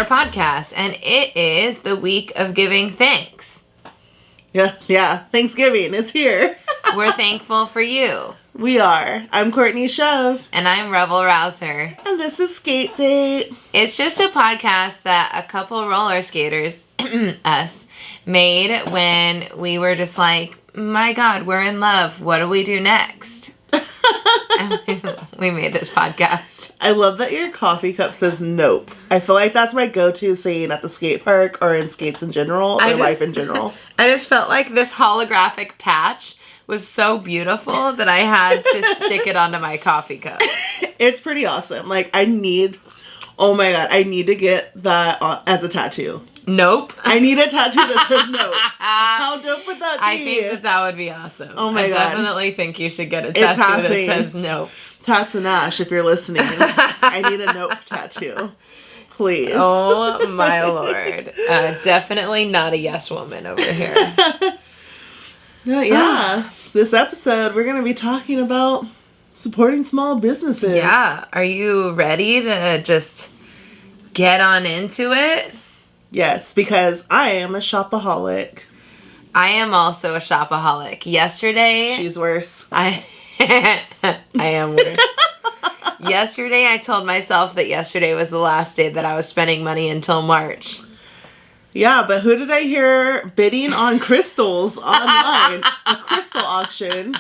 our podcast, and it is the week of giving thanks. Yeah. Thanksgiving, it's here. We're thankful for you. We are. I'm Courtney Shove. And I'm Rebel Rouser. And this is Skate Date. It's just a podcast that a couple roller skaters, us, made when we were just like, my God, we're in love. What do we do next? And we made this podcast. I love that your coffee cup says nope. I feel like that's my go-to saying at the skate park or in skates in general or life in general. I just felt like this holographic patch was so beautiful that I had to stick it onto my coffee cup. It's pretty awesome. Like, I need to get that as a tattoo. Nope. I need a tattoo that says nope. How dope would that be? I think that would be awesome. Oh my God. I definitely think you should get a tattoo that says nope. Tats and Ash, if you're listening, I need a nope tattoo. Please. Oh my Lord. Definitely not a yes woman over here. Yeah. This episode, we're going to be talking about supporting small businesses. Yeah. Are you ready to just get on into it? Yes, because I am a shopaholic. I am also a shopaholic. Yesterday... She's worse. I am worse. Yesterday, I told myself that yesterday was the last day that I was spending money until March. Yeah, but who did I hear bidding on crystals online? A crystal auction.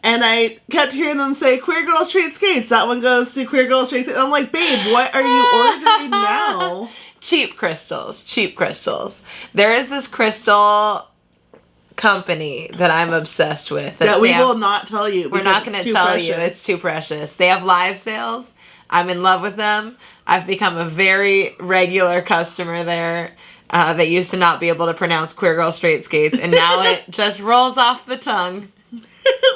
And I kept hearing them say, Queer Girl Straight Skates. That one goes to Queer Girl Straight Skates. I'm like, babe, what are you ordering now? Cheap crystals. There is this crystal company that I'm obsessed with. That we will not tell you. We're not going to tell you. It's too precious. They have live sales. I'm in love with them. I've become a very regular customer there. That used to not be able to pronounce Queer Girl Straight Skates, and now it just rolls off the tongue.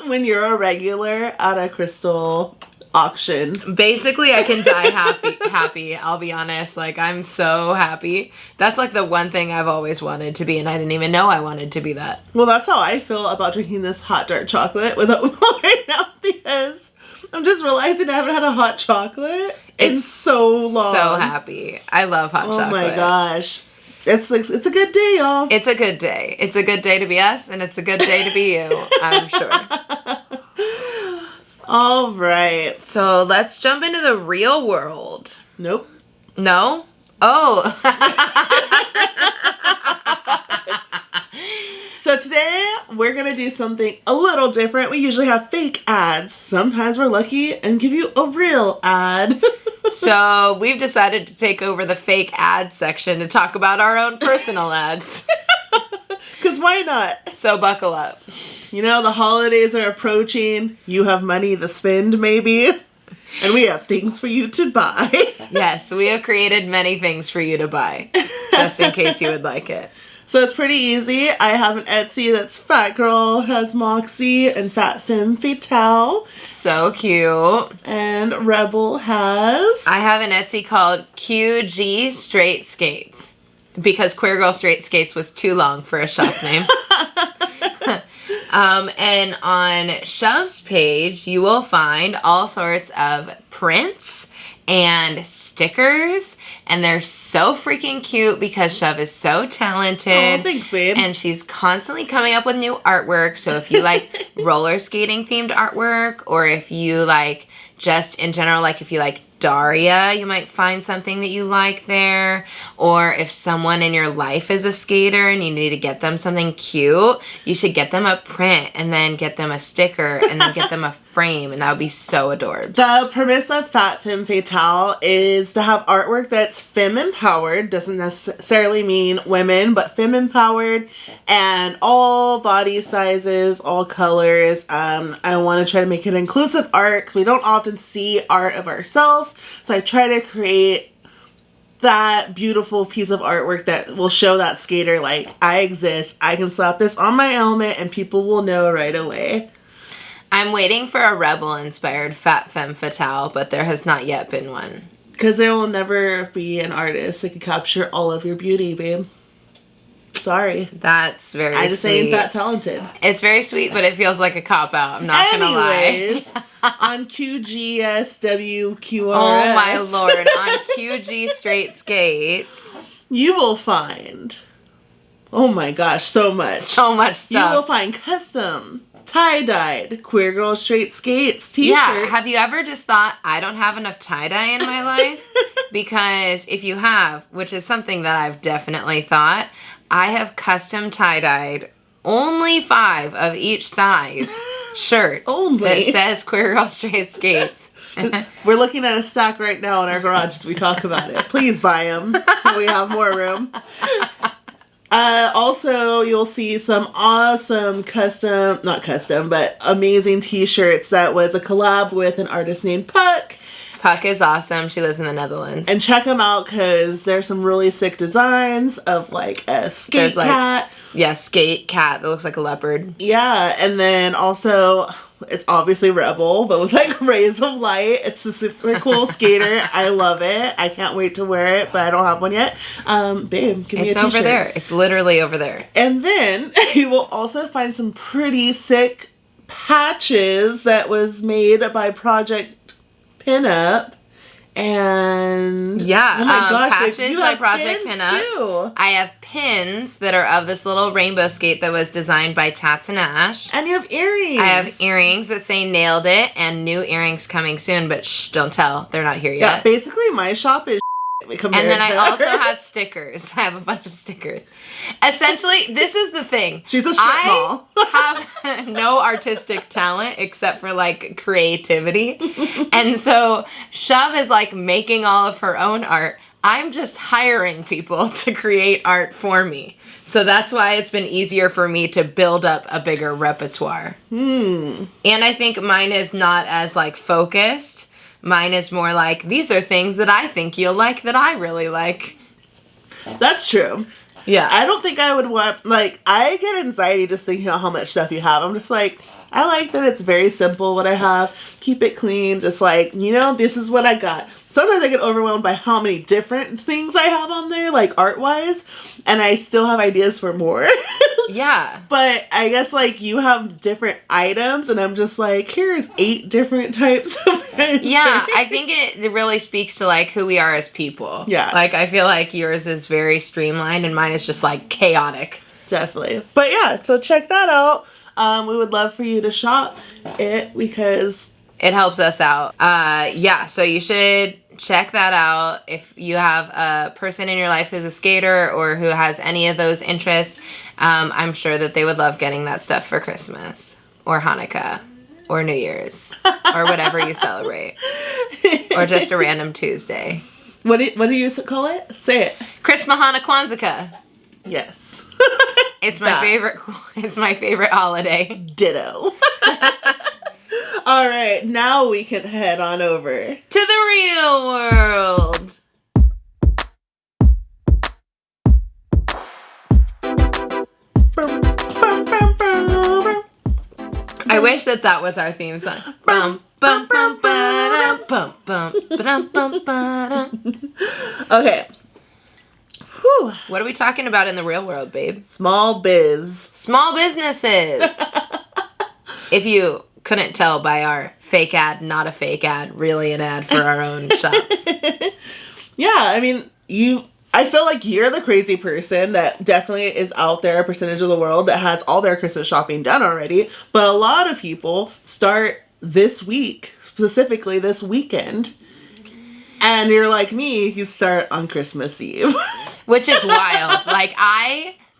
When you're a regular at a crystal auction. Basically, I can die happy. I'll be honest. Like, I'm so happy. That's like the one thing I've always wanted to be, and I didn't even know I wanted to be that. Well, that's how I feel about drinking this hot dark chocolate without milk right now, because I'm just realizing I haven't had a hot chocolate in so long. So happy. I love hot chocolate. Oh my gosh. It's a good day, y'all. It's a good day. It's a good day to be us, and it's a good day to be you, I'm sure. All right. So let's jump into the real world. Nope. No? Oh. So today we're going to do something a little different. We usually have fake ads. Sometimes we're lucky and give you a real ad. So we've decided to take over the fake ad section to talk about our own personal ads. Because why not? So buckle up. You know, the holidays are approaching. You have money to spend, maybe. And we have things for you to buy. Yes, we have created many things for you to buy. Just in case you would like it. So it's pretty easy. I have an Etsy that's Fat Girl Has Moxie and Fat Femme Fatale. So cute. And Rebel has... I have an Etsy called QG Straight Skates. Because Queer Girl Straight Skates was too long for a shop name. And on Shove's page, you will find all sorts of prints and stickers, and they're so freaking cute because Shove is so talented. Oh, thanks, babe. And she's constantly coming up with new artwork, so if you like roller skating themed artwork, or if you like just in general, like if you like Daria, you might find something that you like there. Or if someone in your life is a skater and you need to get them something cute, you should get them a print and then get them a sticker and then get them a frame, and that would be so adorable. The premise of Fat Femme Fatale is to have artwork that's femme empowered. Doesn't necessarily mean women, but femme empowered, and all body sizes, all colors. I want to try to make it inclusive art because we don't often see art of ourselves. So I try to create that beautiful piece of artwork that will show that skater, like, I exist. I can slap this on my helmet and people will know right away. I'm waiting for a Rebel-inspired Fat Femme Fatale, but there has not yet been one. Because there will never be an artist that can capture all of your beauty, babe. Sorry. That's very sweet. I just ain't that talented. It's very sweet, but it feels like a cop-out. I'm not going to lie. On QGSWQRS. Oh, my Lord. On QG Straight Skates. You will find, oh my gosh, so much. So much stuff. You will find custom, tie-dyed, queer girl straight skates, t-shirts. Yeah, have you ever just thought, I don't have enough tie-dye in my life? Because if you have, which is something that I've definitely thought, I have custom tie-dyed only 5 of each size shirt that says Queer Girl Straight Skates. We're looking at a stock right now in our garage as we talk about it. Please buy them so we have more room. Also, you'll see some awesome not custom, but amazing t-shirts that was a collab with an artist named Puck. Puck is awesome. She lives in the Netherlands. And check them out because there's some really sick designs of like a skate cat. Yeah, skate cat that looks like a leopard. Yeah, and then also it's obviously Rebel, but with like rays of light. It's a super cool skater. I love it. I can't wait to wear it, but I don't have one yet. Babe, give me a t-shirt. It's over there. It's literally over there. And then you will also find some pretty sick patches that was made by Project Pinup. And yeah, oh my gosh, patches by Project Pinup. Too. I have pins that are of this little rainbow skate that was designed by Tats and Ash. And you have earrings. I have earrings that say Nailed It and new earrings coming soon, but shh, don't tell. They're not here yet. Yeah, basically my shop is and then I also have stickers. I have a bunch of stickers. Essentially, this is the thing. She's a strip mall. I have no artistic talent except for like creativity. And so Shove is like making all of her own art. I'm just hiring people to create art for me. So that's why it's been easier for me to build up a bigger repertoire. And I think mine is not as like focused. Mine is more like, these are things that I think you'll like that I really like. That's true. Yeah. I don't think I would want, like, I get anxiety just thinking about how much stuff you have. I'm just like, I like that it's very simple what I have. Keep it clean. Just like, you know, this is what I got. Sometimes I get overwhelmed by how many different things I have on there, like art-wise, and I still have ideas for more. Yeah. But I guess, like, you have different items, and I'm just like, here's 8 different types of things. Yeah, I think it really speaks to, like, who we are as people. Yeah. Like, I feel like yours is very streamlined, and mine is just, like, chaotic. Definitely. But, yeah, so check that out. We would love for you to shop it because it helps us out. Yeah, so you should check that out. If you have a person in your life who's a skater or who has any of those interests, I'm sure that they would love getting that stuff for Christmas or Hanukkah or New Year's or whatever you celebrate, or just a random Tuesday. What do you call it? Say it. Christmas, Hanukkah, Kwanzaa. Yes. It's my favorite. It's my favorite holiday. Ditto. All right, now we can head on over to the real world. I wish that was our theme song. Bum bum bum ba bum bum ba bum ba. Okay. Whew. What are we talking about in the real world, babe? Small businesses. If you couldn't tell by our fake ad, not a fake ad, really an ad for our own shops. Yeah, I mean, I feel like you're the crazy person that definitely is out there, a percentage of the world that has all their Christmas shopping done already. But a lot of people start this week, specifically this weekend. And you're like me, you start on Christmas Eve. Which is wild. Like,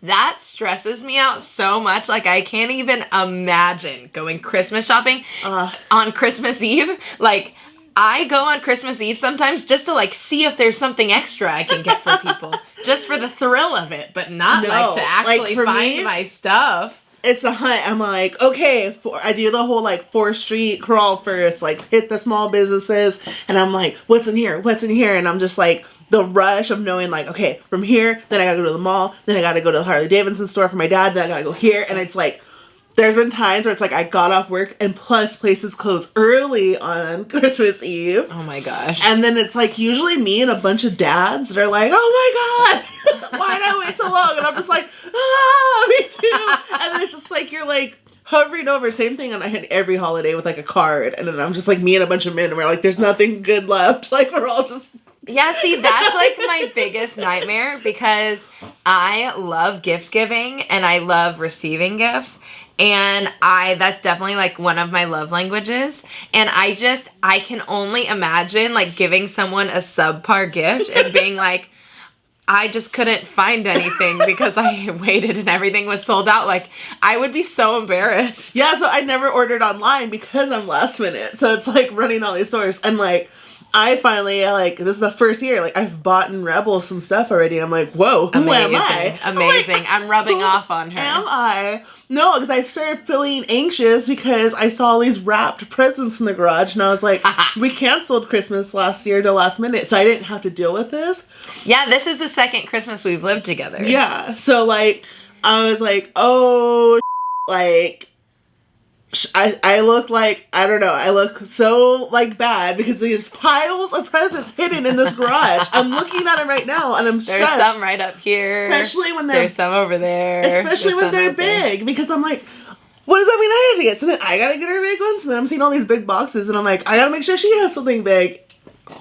that stresses me out so much. Like, I can't even imagine going Christmas shopping on Christmas Eve. Like, I go on Christmas Eve sometimes just to, like, see if there's something extra I can get for people. Just for the thrill of it, but not, like, to actually find my stuff. It's a hunt. I'm like, okay, I do the whole, like, 4th Street crawl first, like, hit the small businesses, and I'm like, what's in here? And I'm just like, the rush of knowing, like, okay, from here, then I gotta go to the mall, then I gotta go to the Harley Davidson store for my dad, then I gotta go here, and it's like, there's been times where it's like I got off work and plus places close early on Christmas Eve. Oh my gosh. And then it's like usually me and a bunch of dads that are like, oh my God, why did I wait so long? And I'm just like, me too. And then it's just like, you're like hovering over, same thing on every holiday with like a card. And then I'm just like me and a bunch of men and we're like, there's nothing good left. Like we're all just... Yeah, see, that's like my biggest nightmare because I love gift giving and I love receiving gifts. And that's definitely like one of my love languages. And I can only imagine like giving someone a subpar gift and being like, I just couldn't find anything because I waited and everything was sold out. Like, I would be so embarrassed. Yeah, so I never ordered online because I'm last minute. So it's like running all these stores and like, I finally, like, this is the first year, like, I've bought in Rebel some stuff already. I'm like, whoa, who am I? Amazing. Like, I'm rubbing off on her. Am I? No, because I started feeling anxious because I saw all these wrapped presents in the garage. And I was like, we canceled Christmas last year to last minute. So I didn't have to deal with this. Yeah, this is the second Christmas we've lived together. Yeah. So, like, I was like, oh, like... I look like, I don't know, I look so, like, bad because there's piles of presents hidden in this garage. I'm looking at them right now, and I'm stressed. There's some right up here. Especially when there's some over there. Especially when they're big, because I'm like, what does that mean I have to get? So then I gotta get her big ones, and then I'm seeing all these big boxes, and I'm like, I gotta make sure she has something big.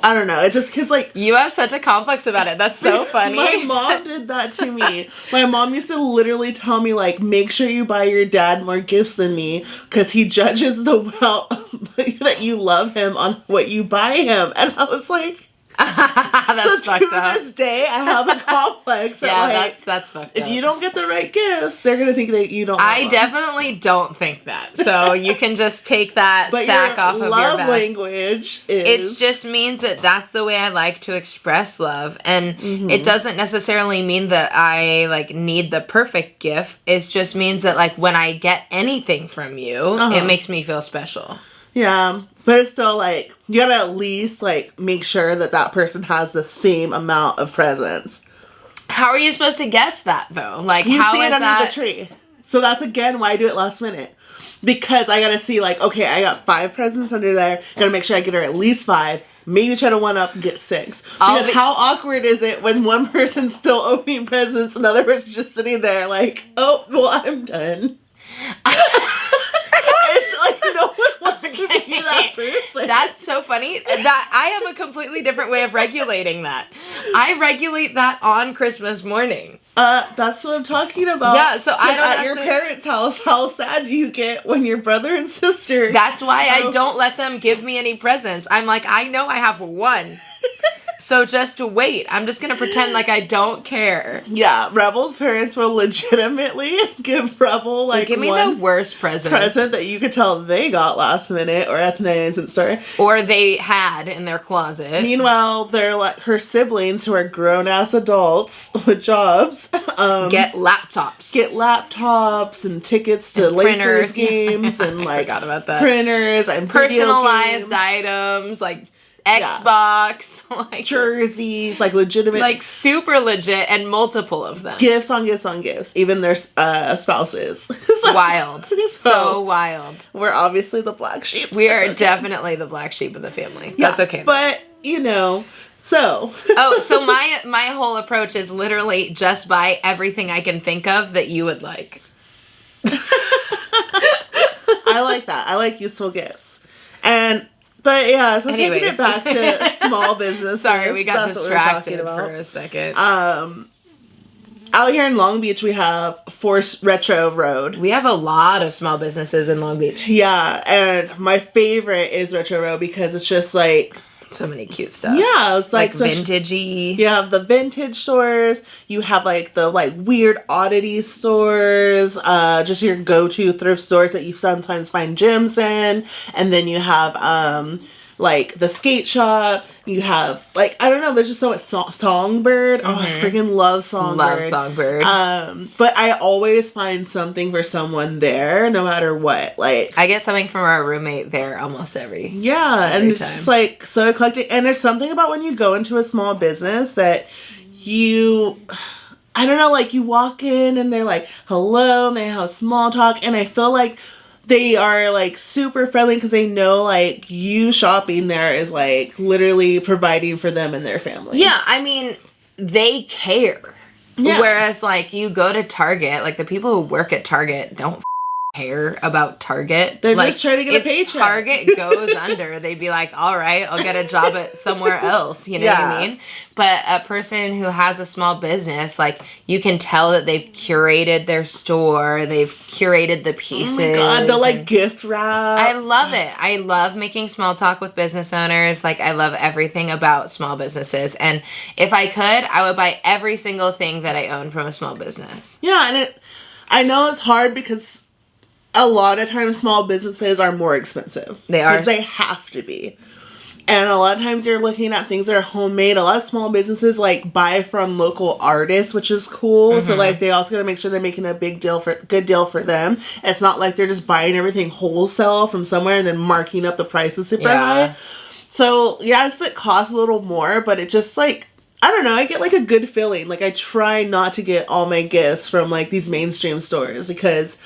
I don't know. It's just because, like... You have such a complex about it. That's so funny. My mom did that to me. My mom used to literally tell me, like, make sure you buy your dad more gifts than me because he judges the well that you love him on what you buy him. And I was like... That's so fucked to up. this day, I have a complex. Yeah, like, that's fucked up. If you don't get the right gifts, they're gonna think that you don't. I definitely don't think that. So you can just take that sack off of your back. Love language is. It just means that that's the way I like to express love, and it doesn't necessarily mean that I like need the perfect gift. It just means that like when I get anything from you, it makes me feel special. Yeah, but it's still like, you gotta at least like make sure that that person has the same amount of presents. How are you supposed to guess that though? Like, you how see is it under that? the tree. So that's again why I do it last minute. Because I gotta see like, okay, I got 5 presents under there. Gotta make sure I get her at least 5. Maybe try to one up and get 6. Because how awkward is it when one person's still opening presents and the other person's just sitting there like, oh, well, I'm done. It's like no one wants to be that person. That's so funny. That I have a completely different way of regulating that. I regulate that on Christmas morning. That's what I'm talking about. Yeah, so I don't at your parents' house, how sad do you get when your brother and sister... That's why I don't let them give me any presents. I'm like, I know I have 1. So just wait. I'm just going to pretend like I don't care. Yeah, Rebel's parents will legitimately give Rebel like give me one the worst present that you could tell they got last minute or at the 99-cent store. Or they had in their closet. Meanwhile, they're like her siblings who are grown-ass adults with jobs. Get laptops. Get laptops and tickets to Lakers games and like forgot about that. Printers and personalized items like Xbox, like jerseys, like legitimate, like super legit, and multiple of them. Gifts on gifts on gifts, even their spouses. Wild, so wild. We're obviously the black sheep. We are definitely the black sheep of the family. Yeah, that's okay. But you know, so so my whole approach is literally just buy everything I can think of that you would like. I like that. I like useful gifts. But yeah, so taking it back to small businesses. Sorry, we got distracted for a second. Out here in Long Beach, we have Force Retro Road. We have a lot of small businesses in Long Beach. Yeah, and my favorite is Retro Road because it's just like... so many cute stuff. Yeah, it's like vintagey. You have the vintage stores. You have like the like weird oddity stores. Just your go-to thrift stores that you sometimes find gems in. And then you have like the skate shop. You have like, I don't know, there's just so much Songbird. Oh, I freaking love Songbird. Love Songbird. But I always find something for someone there, no matter what. Like, I get something from our roommate there almost every and it's time. just like so eclectic. And there's something about when you go into a small business that I don't know, like, you walk in and they're like, hello, and they have small talk, and I feel like they are, like, super friendly because they know, like, you shopping there is, like, literally providing for them and their family. Yeah, I mean, they care. Yeah. Whereas, like, you go to Target, like, the people who work at Target don't care about Target. They're like, just trying to get a paycheck. If Target goes under, they'd be like, all right, I'll get a job at somewhere else. You know what I mean? But a person who has a small business, like, you can tell that they've curated their store. They've curated the pieces. Oh my God, the, like, gift wrap. I love it. I love making small talk with business owners. Like, I love everything about small businesses. And if I could, I would buy every single thing that I own from a small business. Yeah, and I know it's hard because a lot of times small businesses are more expensive. They are. Because they have to be. And a lot of times you're looking at things that are homemade. A lot of small businesses, like, buy from local artists, which is cool. Mm-hmm. So, like, they also got to make sure they're making a good deal for them. It's not like they're just buying everything wholesale from somewhere and then marking up the prices super high. So, yes, it costs a little more, but it just, like, I don't know, I get, like, a good feeling. Like, I try not to get all my gifts from, like, these mainstream stores because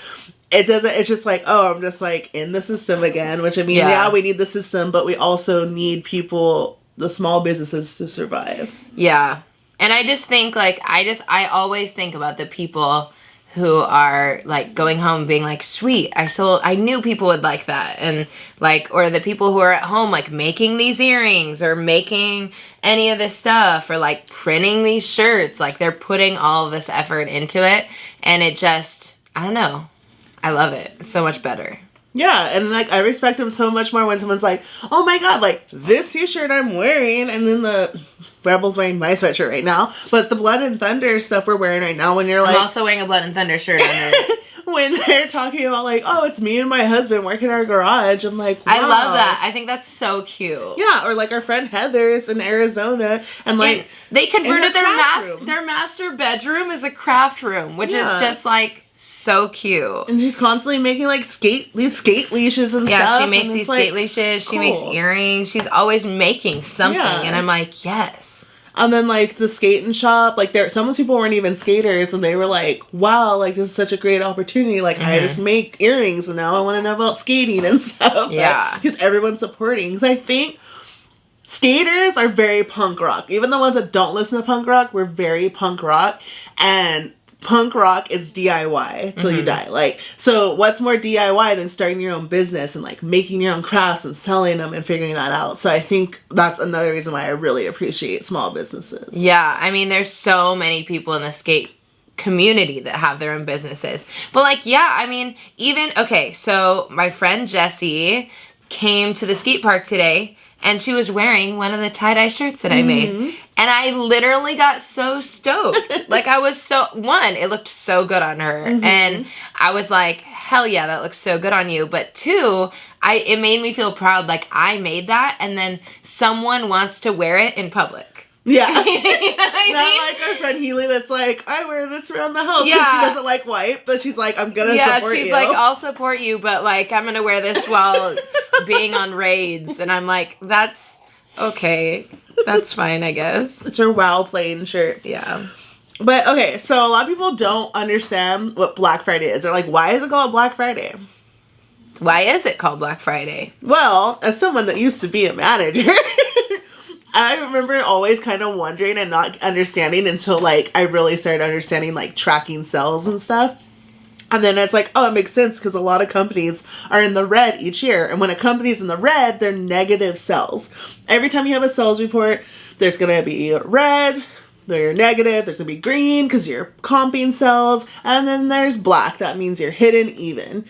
it's just like, oh, I'm just, like, in the system again, which, I mean, yeah, we need the system, but we also need people, the small businesses, to survive. Yeah. And I just think, like, I always think about the people who are, like, going home being like, sweet, I knew people would like that. And, like, or the people who are at home, like, making these earrings or making any of this stuff or, like, printing these shirts. Like, they're putting all of this effort into it. And it just, I don't know. I love it. It's so much better. Yeah, and, like, I respect them so much more when someone's like, oh my God, like, this t-shirt I'm wearing, and then the Rebel's wearing my sweatshirt right now, but the Blood and Thunder stuff we're wearing right now, when you're like... I'm also wearing a Blood and Thunder shirt under it. When they're talking about, like, oh, it's me and my husband working in our garage, I'm like, wow. I love that. I think that's so cute. Yeah, or, like, our friend Heather's in Arizona, and, like... And they converted their master bedroom as a craft room, which is just, like... so cute. And she's constantly making, like, these skate leashes and stuff. Yeah, she makes these skate leashes. She makes earrings. She's always making something. Yeah. And I'm like, yes. And then, like, the skating shop, like, some of those people weren't even skaters, and they were like, wow, like, this is such a great opportunity. Like, I just make earrings, and now I want to know about skating and stuff. Yeah. Because everyone's supporting. Because I think skaters are very punk rock. Even the ones that don't listen to punk rock, we're very punk rock. And punk rock is DIY till you die. Like, so what's more DIY than starting your own business and, like, making your own crafts and selling them and figuring that out? So I think that's another reason why I really appreciate small businesses. Yeah, I mean, there's so many people in the skate community that have their own businesses. But, like, yeah, I mean, okay, so my friend Jessie came to the skate park today, and she was wearing one of the tie-dye shirts that I made. And I literally got so stoked. Like, I was one, it looked so good on her. And I was like, hell yeah, that looks so good on you. But two, it made me feel proud. Like, I made that, and then someone wants to wear it in public. Yeah. You know what I mean? Not like our friend Healy that's like, I wear this around the house because she doesn't like white, but she's like, I'm gonna support you. Yeah, she's like, I'll support you, but, like, I'm gonna wear this while being on raids. And I'm like, that's okay. That's fine, I guess. It's her WoW playing shirt. Yeah. But, okay, so a lot of people don't understand what Black Friday is. They're like, why is it called Black Friday? Why is it called Black Friday? Well, as someone that used to be a manager... I remember always kind of wondering and not understanding until, like, I really started understanding, like, tracking sales and stuff. And then it's like, oh, it makes sense because a lot of companies are in the red each year. And when a company's in the red, they're negative sales. Every time you have a sales report, there's going to be red, they're negative, there's going to be green because you're comping sales. And then there's black. That means you're hidden even.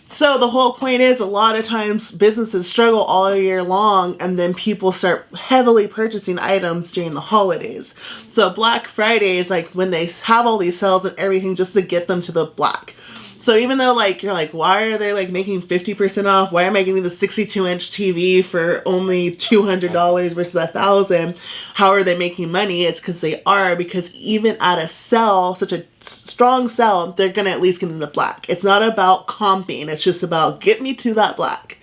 So the whole point is a lot of times businesses struggle all year long and then people start heavily purchasing items during the holidays. So Black Friday is like when they have all these sales and everything just to get them to the black. So even though, like, you're like, why are they, like, making 50% off? Why am I getting the 62-inch TV for only $200 versus $1,000? How are they making money? It's because they are, because even at a sell, such a strong sell, they're going to at least get in the black. It's not about comping. It's just about get me to that black.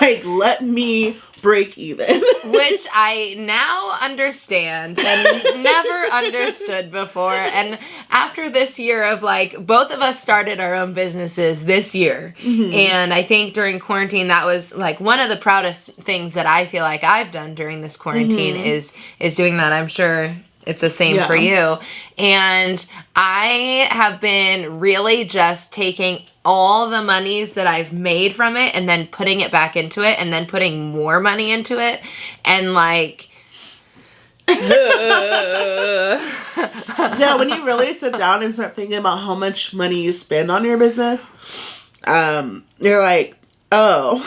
Like, let me break even. Which I now understand and never understood before. And after this year of like, both of us started our own businesses this year. Mm-hmm. And I think during quarantine, that was like one of the proudest things that I feel like I've done during this quarantine is doing that. I'm sure it's the same for you. And I have been really just taking all the monies that I've made from it and then putting it back into it and then putting more money into it. And like... Yeah, when you really sit down and start thinking about how much money you spend on your business, you're like, oh.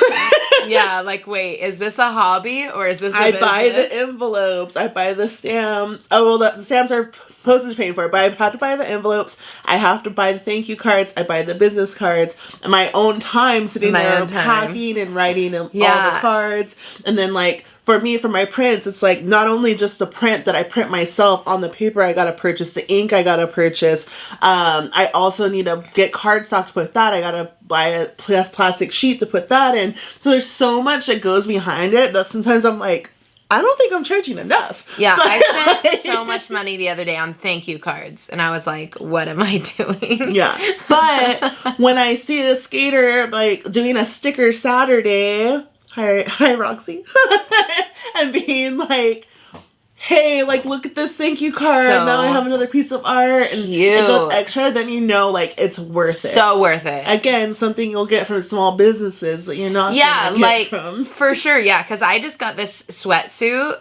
Yeah, like, wait, is this a hobby or is this a business? I buy the envelopes. I buy the stamps. Oh, well, the stamps are postage paid for, but I have to buy the envelopes. I have to buy the thank you cards. I buy the business cards. And my own time sitting there packing and writing all the cards. And then, like, for me, for my prints, it's like not only just the print that I print myself on the paper, I gotta purchase the ink, I gotta purchase. I also need to get cardstock to put that. I gotta buy a plastic sheet to put that in. So there's so much that goes behind it that sometimes I'm like, I don't think I'm charging enough. Yeah, I spent so much money the other day on thank you cards, and I was like, what am I doing? Yeah, but when I see a skater like doing a sticker Saturday, hi Roxy, and being like, hey, like, look at this thank you card. So now I have another piece of art. And it goes extra. Then you know, like, it's worth it. So worth it. Again, something you'll get from small businesses that you're not gonna get like, from. For sure, yeah. Because I just got this sweatsuit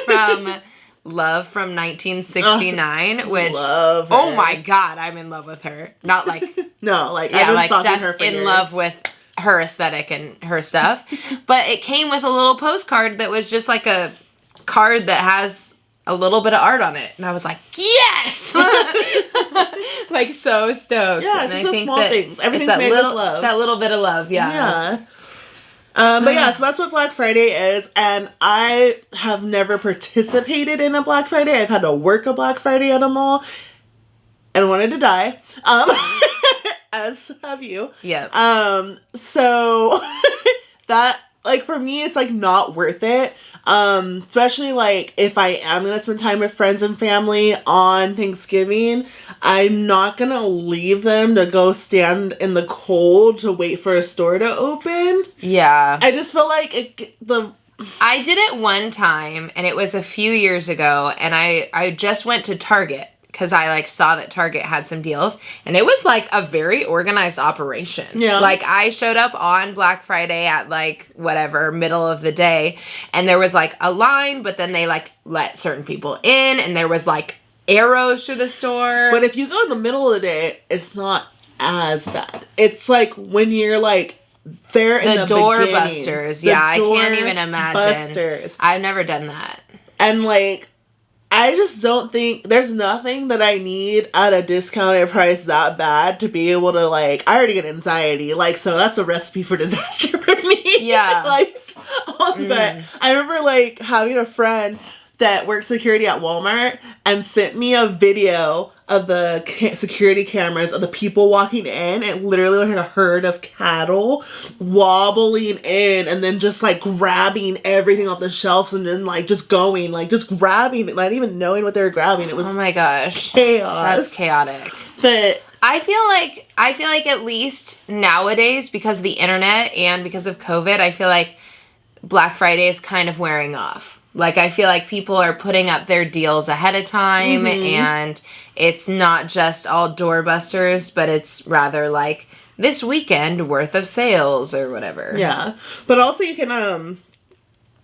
from Love from 1969, which, oh my God, I'm in love with her. Not like... No, like, I've been stalking just her for in years. love with her aesthetic and her stuff. But it came with a little postcard that was just like a card that has a little bit of art on it, and I was like, yes. Like, so stoked. Yeah, it's just small things. Everything's made with love. That little bit of love. Yeah. But yeah, so that's what Black Friday is, and I have never participated in a Black Friday. I've had to work a Black Friday at a mall and wanted to die. As have you. Yeah. So that, like, for me, it's like not worth it. Especially like if I am gonna spend time with friends and family on Thanksgiving, I'm not gonna leave them to go stand in the cold to wait for a store to open. Yeah. I just feel like I did it one time, and it was a few years ago, and I just went to Target because I like saw that Target had some deals, and it was like a very organized operation. Yeah. Like, I showed up on Black Friday at like whatever, middle of the day, and there was like a line, but then they like let certain people in, and there was like arrows through the store. But if you go in the middle of the day, it's not as bad. It's like when you're like there in the doorbusters. Yeah, I can't even imagine. I've never done that. And like, I just don't think there's nothing that I need at a discounted price that bad to be able to, like, I already get anxiety. Like, so that's a recipe for disaster for me. Yeah. Like, but I remember, like, having a friend that worked security at Walmart and sent me a video of the security cameras of the people walking in. It literally looked like a herd of cattle wobbling in and then just like grabbing everything off the shelves and then like just going, like just grabbing it, not even knowing what they were grabbing. It was, oh my gosh, chaos. That's chaotic. But I feel like at least nowadays, because of the internet and because of COVID, I feel like Black Friday is kind of wearing off. Like, I feel like people are putting up their deals ahead of time, and it's not just all doorbusters, but it's rather like this weekend worth of sales or whatever. Yeah. But also you can,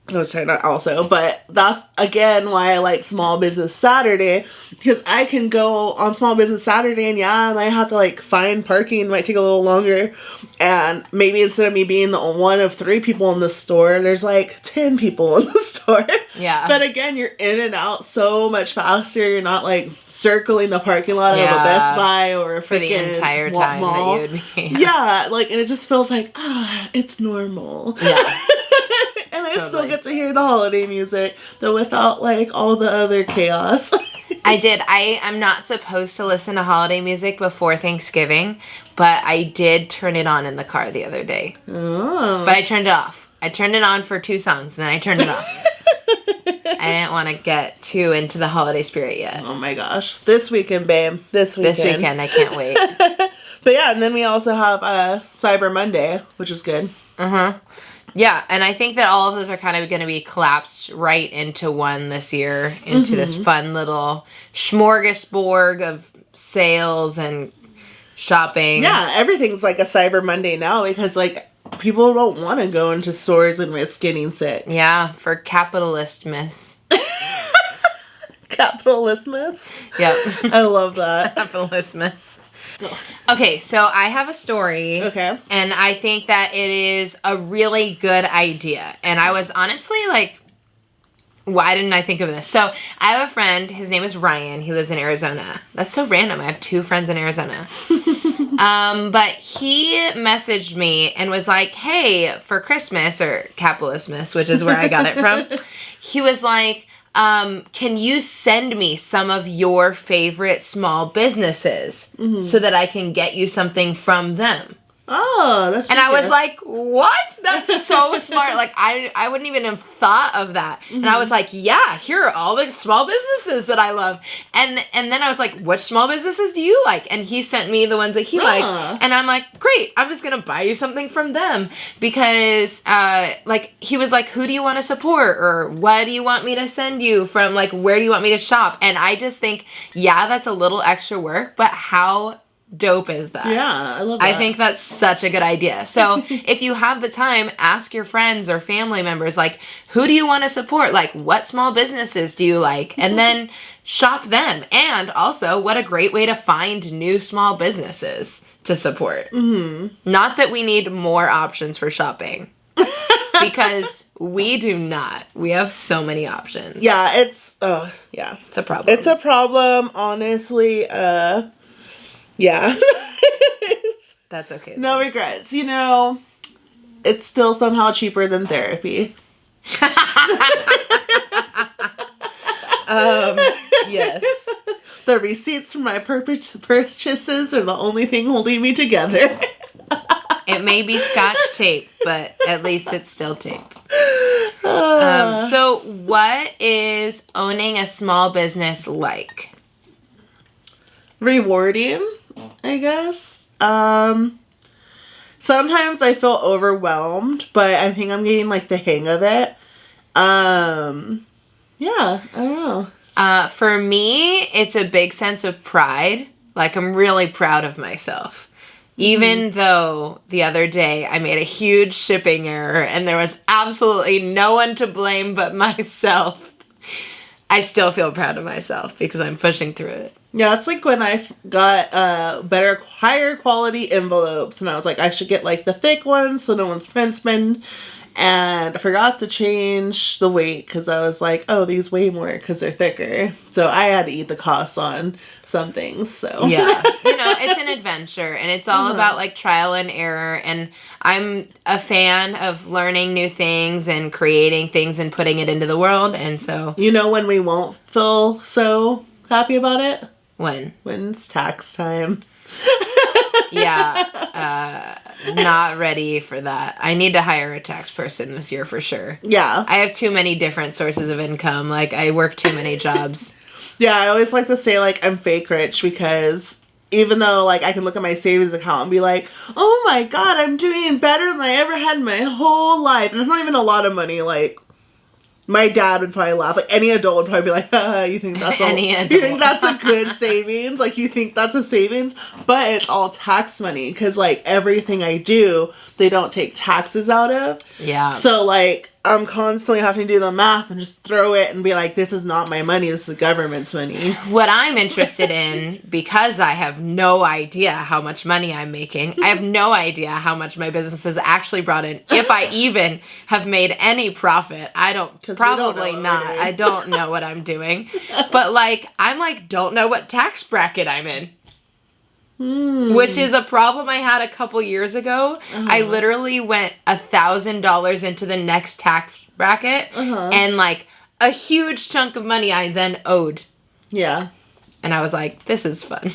no, sorry, not also, but that's, again, why I like Small Business Saturday, because I can go on Small Business Saturday, and yeah, I might have to, like, find parking, it might take a little longer, and maybe instead of me being the one of 3 people in the store, there's, like, 10 people in the store. Yeah. But again, you're in and out so much faster, you're not, like, circling the parking lot of a Best Buy or a for the entire time mall. That you would be. Yeah, like, and it just feels like, it's normal. Yeah. And I still get to hear the holiday music, though without, like, all the other chaos. I did. I'm not supposed to listen to holiday music before Thanksgiving, but I did turn it on in the car the other day. Oh. But I turned it off. I turned it on for 2 songs, and then I turned it off. I didn't want to get too into the holiday spirit yet. Oh my gosh. This weekend, babe. This weekend. I can't wait. But yeah, and then we also have Cyber Monday, which is good. Yeah, and I think that all of those are kind of going to be collapsed right into one this year, into this fun little smorgasbord of sales and shopping. Yeah, everything's like a Cyber Monday now because, like, people don't want to go into stores and risk getting sick. Yeah, for capitalist-miss. Capitalist-miss? Yep. I love that. Capitalist-miss. Okay, so I have a story. Okay. And I think that it is a really good idea. And I was honestly like, why didn't I think of this? So I have a friend, his name is Ryan. He lives in Arizona. That's so random. I have 2 friends in Arizona. But he messaged me and was like, hey, for Christmas, or Capitalistmas, which is where I got it from. He was like, can you send me some of your favorite small businesses so that I can get you something from them? Oh, that's And I was like, what? That's so smart. Like, I wouldn't even have thought of that. And I was like, yeah, here are all the small businesses that I love. And then I was like, which small businesses do you like? And he sent me the ones that he liked. And I'm like, great, I'm just going to buy you something from them. Because, like, he was like, who do you want to support? Or what do you want me to send you from? Like, where do you want me to shop? And I just think, yeah, that's a little extra work, but how dope is that? Yeah, I love that. I think that's such a good idea. So if you have the time, ask your friends or family members, like, who do you want to support? Like, what small businesses do you like? And then shop them. And also, what a great way to find new small businesses to support. Not that we need more options for shopping. Because we do not. We have so many options. Yeah, it's a problem. It's a problem, honestly. Yeah. That's okay. No regrets. You know, it's still somehow cheaper than therapy. Yes. The receipts for my purchases are the only thing holding me together. It may be Scotch tape, but at least it's still tape. So what is owning a small business like? Rewarding, I guess. Sometimes I feel overwhelmed, but I think I'm getting like the hang of it. Yeah, I don't know. For me, it's a big sense of pride. Like, I'm really proud of myself. Even though the other day I made a huge shipping error and there was absolutely no one to blame but myself, I still feel proud of myself because I'm pushing through it. Yeah, it's like when I got higher quality envelopes, and I was like, I should get like the thick ones so no one's printing. And I forgot to change the weight because I was like, oh, these weigh more because they're thicker. So I had to eat the costs on some things. So yeah, it's an adventure, and it's all about like trial and error. And I'm a fan of learning new things and creating things and putting it into the world. And so, when we won't feel so happy about it? When it's tax time. Yeah, not ready for that. I need to hire a tax person this year for sure. Yeah. I have too many different sources of income. Like, I work too many jobs. Yeah, I always like to say, like, I'm fake rich because even though, like, I can look at my savings account and be like, oh my god, I'm doing better than I ever had in my whole life. And it's not even a lot of money, like, my dad would probably laugh. Like, any adult would probably be like, you think that's you think that's a good savings? Like, you think that's a savings? But it's all tax money because, like, everything I do, they don't take taxes out of. Yeah. So, like, I'm constantly having to do the math and just throw it and be like, this is not my money. This is the government's money. What I'm interested in, because I have no idea how much money I'm making, I have no idea how much my business has actually brought in. If I even have made any profit, probably not. I don't know what I'm doing. But, like, I'm like, don't know what tax bracket I'm in. Which is a problem I had a couple years ago. I literally went $1,000 into the next tax bracket, and like a huge chunk of money I then owed. Yeah. And I was like, this is fun.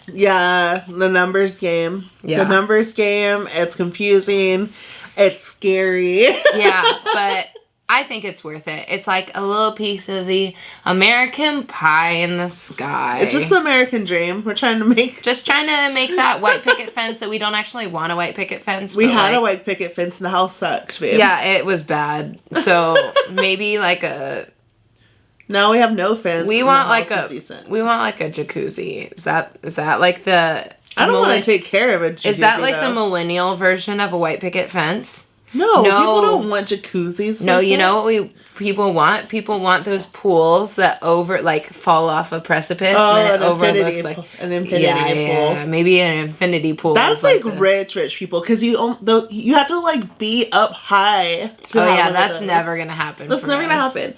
Yeah, the numbers game. Yeah. The numbers game, it's confusing. It's scary. Yeah, but I think it's worth it. It's like a little piece of the American pie in the sky. It's just the American dream. We're trying to make... Just trying to make that white picket fence that we don't actually want a white picket fence. We had a white picket fence and the house sucked, babe. Yeah, it was bad. So maybe like a... Now we have no fence. We want like a jacuzzi. Is that like the... I don't want to take care of a jacuzzi, Is that like the millennial version of a white picket fence? No, people don't want jacuzzis. No, you know what people want? People want those pools that fall off a precipice and then it overlooks like an infinity pool. Yeah, maybe an infinity pool. That's like rich people because you have to like be up high. That's never gonna happen. That's never gonna happen.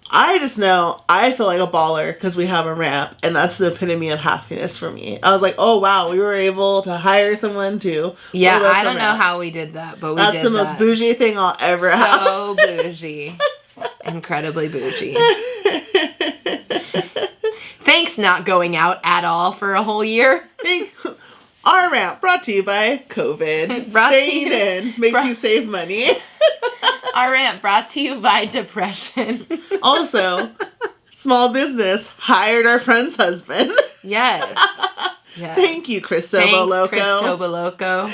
I just know I feel like a baller because we have a ramp, and that's the epitome of happiness for me. I was like, oh wow, we were able to hire someone to. Yeah, I don't know how we did that, but we did that. That's the most bougie thing I'll ever have. So bougie. Incredibly bougie. Thanks not going out at all for a whole year. Our ramp brought to you by COVID. Staying in makes you save money. Our rant brought to you by depression. Also, small business hired our friend's husband. Yes. Thank you, Cristobal Loco.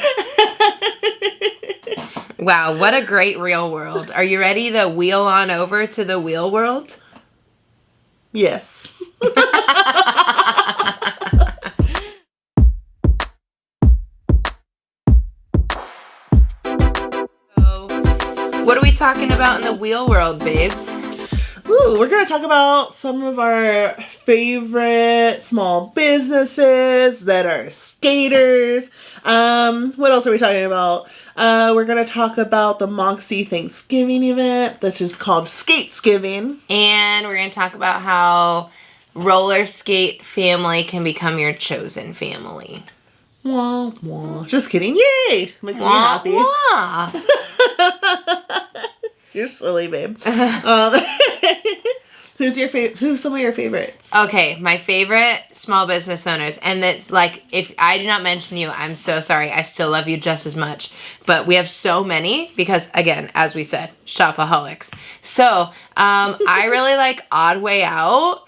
Wow, what a great real world. Are you ready to wheel on over to the wheel world? Yes. What are we talking about in the wheel world, babes? Ooh, we're going to talk about some of our favorite small businesses that are skaters. What else are we talking about? We're going to talk about the Moxie Thanksgiving event, which is called Skatesgiving. And we're going to talk about how roller skate family can become your chosen family. Wah, wah. Just kidding. Yay! Makes me happy. Wah. You're silly, babe. Who's some of your favorites? Okay, my favorite small business owners, and it's like, if I do not mention you, I'm so sorry. I still love you just as much. But we have so many because, again, as we said, shopaholics. So, I really like Odd Way Out.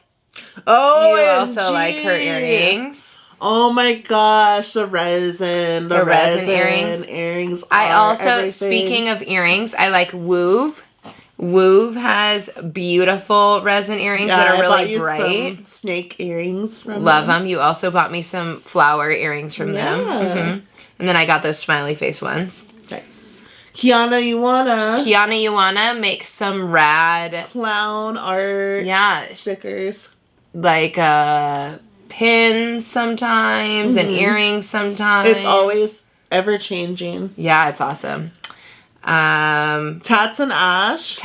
Oh, you also like her earrings. Oh my gosh, the resin earrings. I also, everything. Speaking of earrings, I like Woove. Woove has beautiful resin earrings that are really bright. Some snake earrings from Love them. them. You also bought me some flower earrings from them. Mm-hmm. And then I got those smiley face ones. Nice. Kiana, you wanna make some rad clown art stickers. Like pins sometimes and earrings sometimes. It's always ever changing. Yeah, it's awesome. Tats and Ash,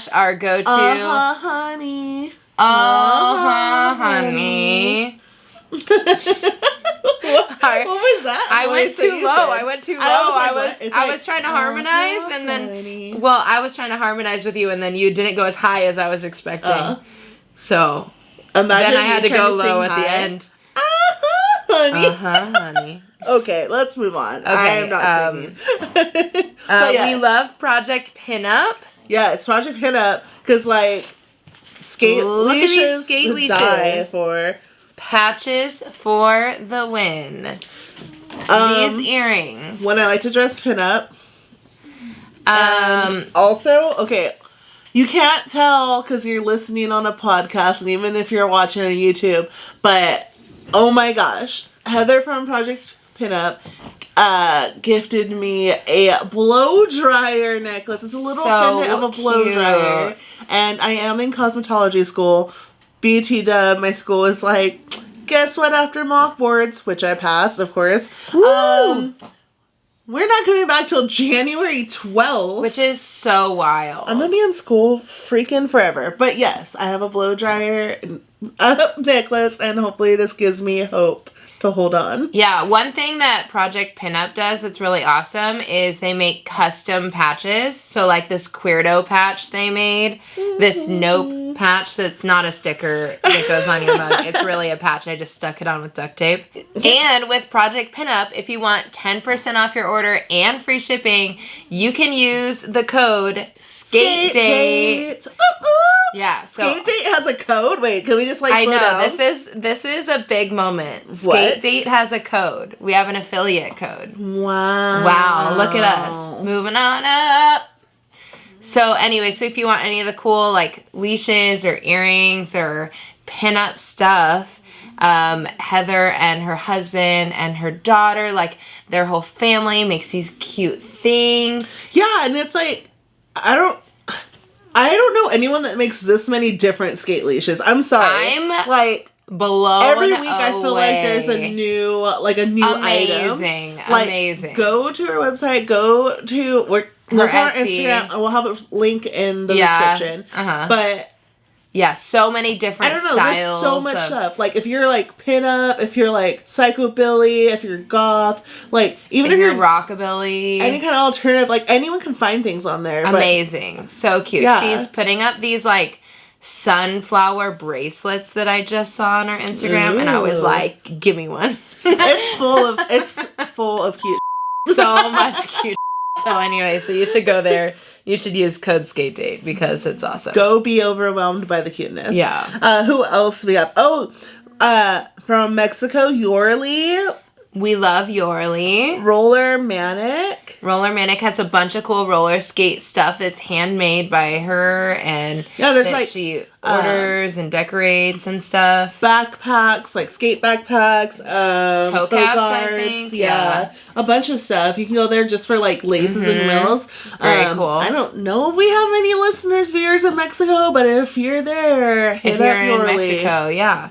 our go-to. Honey. Honey. What was that? I went too low. I was trying to harmonize and then I was trying to harmonize with you and then you didn't go as high as I was expecting. So imagine then I had to go low at the end. Honey. Honey. Okay, let's move on. Okay, I am not singing. We love Project Pinup. Yeah, it's Project Pinup because skate leashes die for. Patches for the win. These earrings. When I like to dress pinup. Also, okay, you can't tell because you're listening on a podcast and even if you're watching on YouTube, but oh my gosh, Heather from Project Pinup gifted me a blow dryer necklace. It's a little pendant of a blow dryer. And I am in cosmetology school. BT Dub, my school is like, guess what, after mock boards, which I passed, of course. We're not coming back till January 12th. Which is so wild. I'm going to be in school freaking forever. But yes, I have a blow dryer necklace, and hopefully this gives me hope to hold on. Yeah, one thing that Project Pinup does that's really awesome is they make custom patches. So like this Queerdo patch they made, this Nope patch that's not a sticker that goes on your mug. It's really a patch. I just stuck it on with duct tape. And with Project Pinup, if you want 10% off your order and free shipping, you can use the code SKATEDATE. Yeah, so SKATEDATE has a code? Wait, can we just slow down? This is a big moment. What? SKATEDATE has a code. We have an affiliate code. Wow. Wow, look at us. Moving on up. So anyway, so if you want any of the cool like leashes or earrings or pinup stuff, Heather and her husband and her daughter, like their whole family makes these cute things. Yeah, and it's like, I don't know anyone that makes this many different skate leashes. I'm sorry. I'm like blown every week away. I feel like there's a new item. Amazing. Go to our website, go to look on our Instagram, and we'll have a link in the description. But yeah, so many different styles. There's so much stuff. Like if you're like pinup, if you're like psychobilly, if you're goth, like even if you're rockabilly, any kind of alternative, like anyone can find things on there. Amazing. So cute. Yeah. She's putting up these like sunflower bracelets that I just saw on her Instagram. Ooh. And I was like, give me one. It's full of cute. So much cute. So anyway, so you should go there. You should use code SKATEDATE because it's awesome. Go be overwhelmed by the cuteness. Yeah. Who else we have? From Mexico, Yorli. We love Yorli. Roller Manic. Roller Manic has a bunch of cool roller skate stuff that's handmade by her, and there's that like she orders and decorates and stuff. Backpacks, like skate backpacks, toe caps, guards, I think. Yeah, a bunch of stuff. You can go there just for like laces and wheels. Very cool. I don't know if we have any listeners, viewers in Mexico, but if you're there, hit if you're up Yorli. in Mexico, yeah.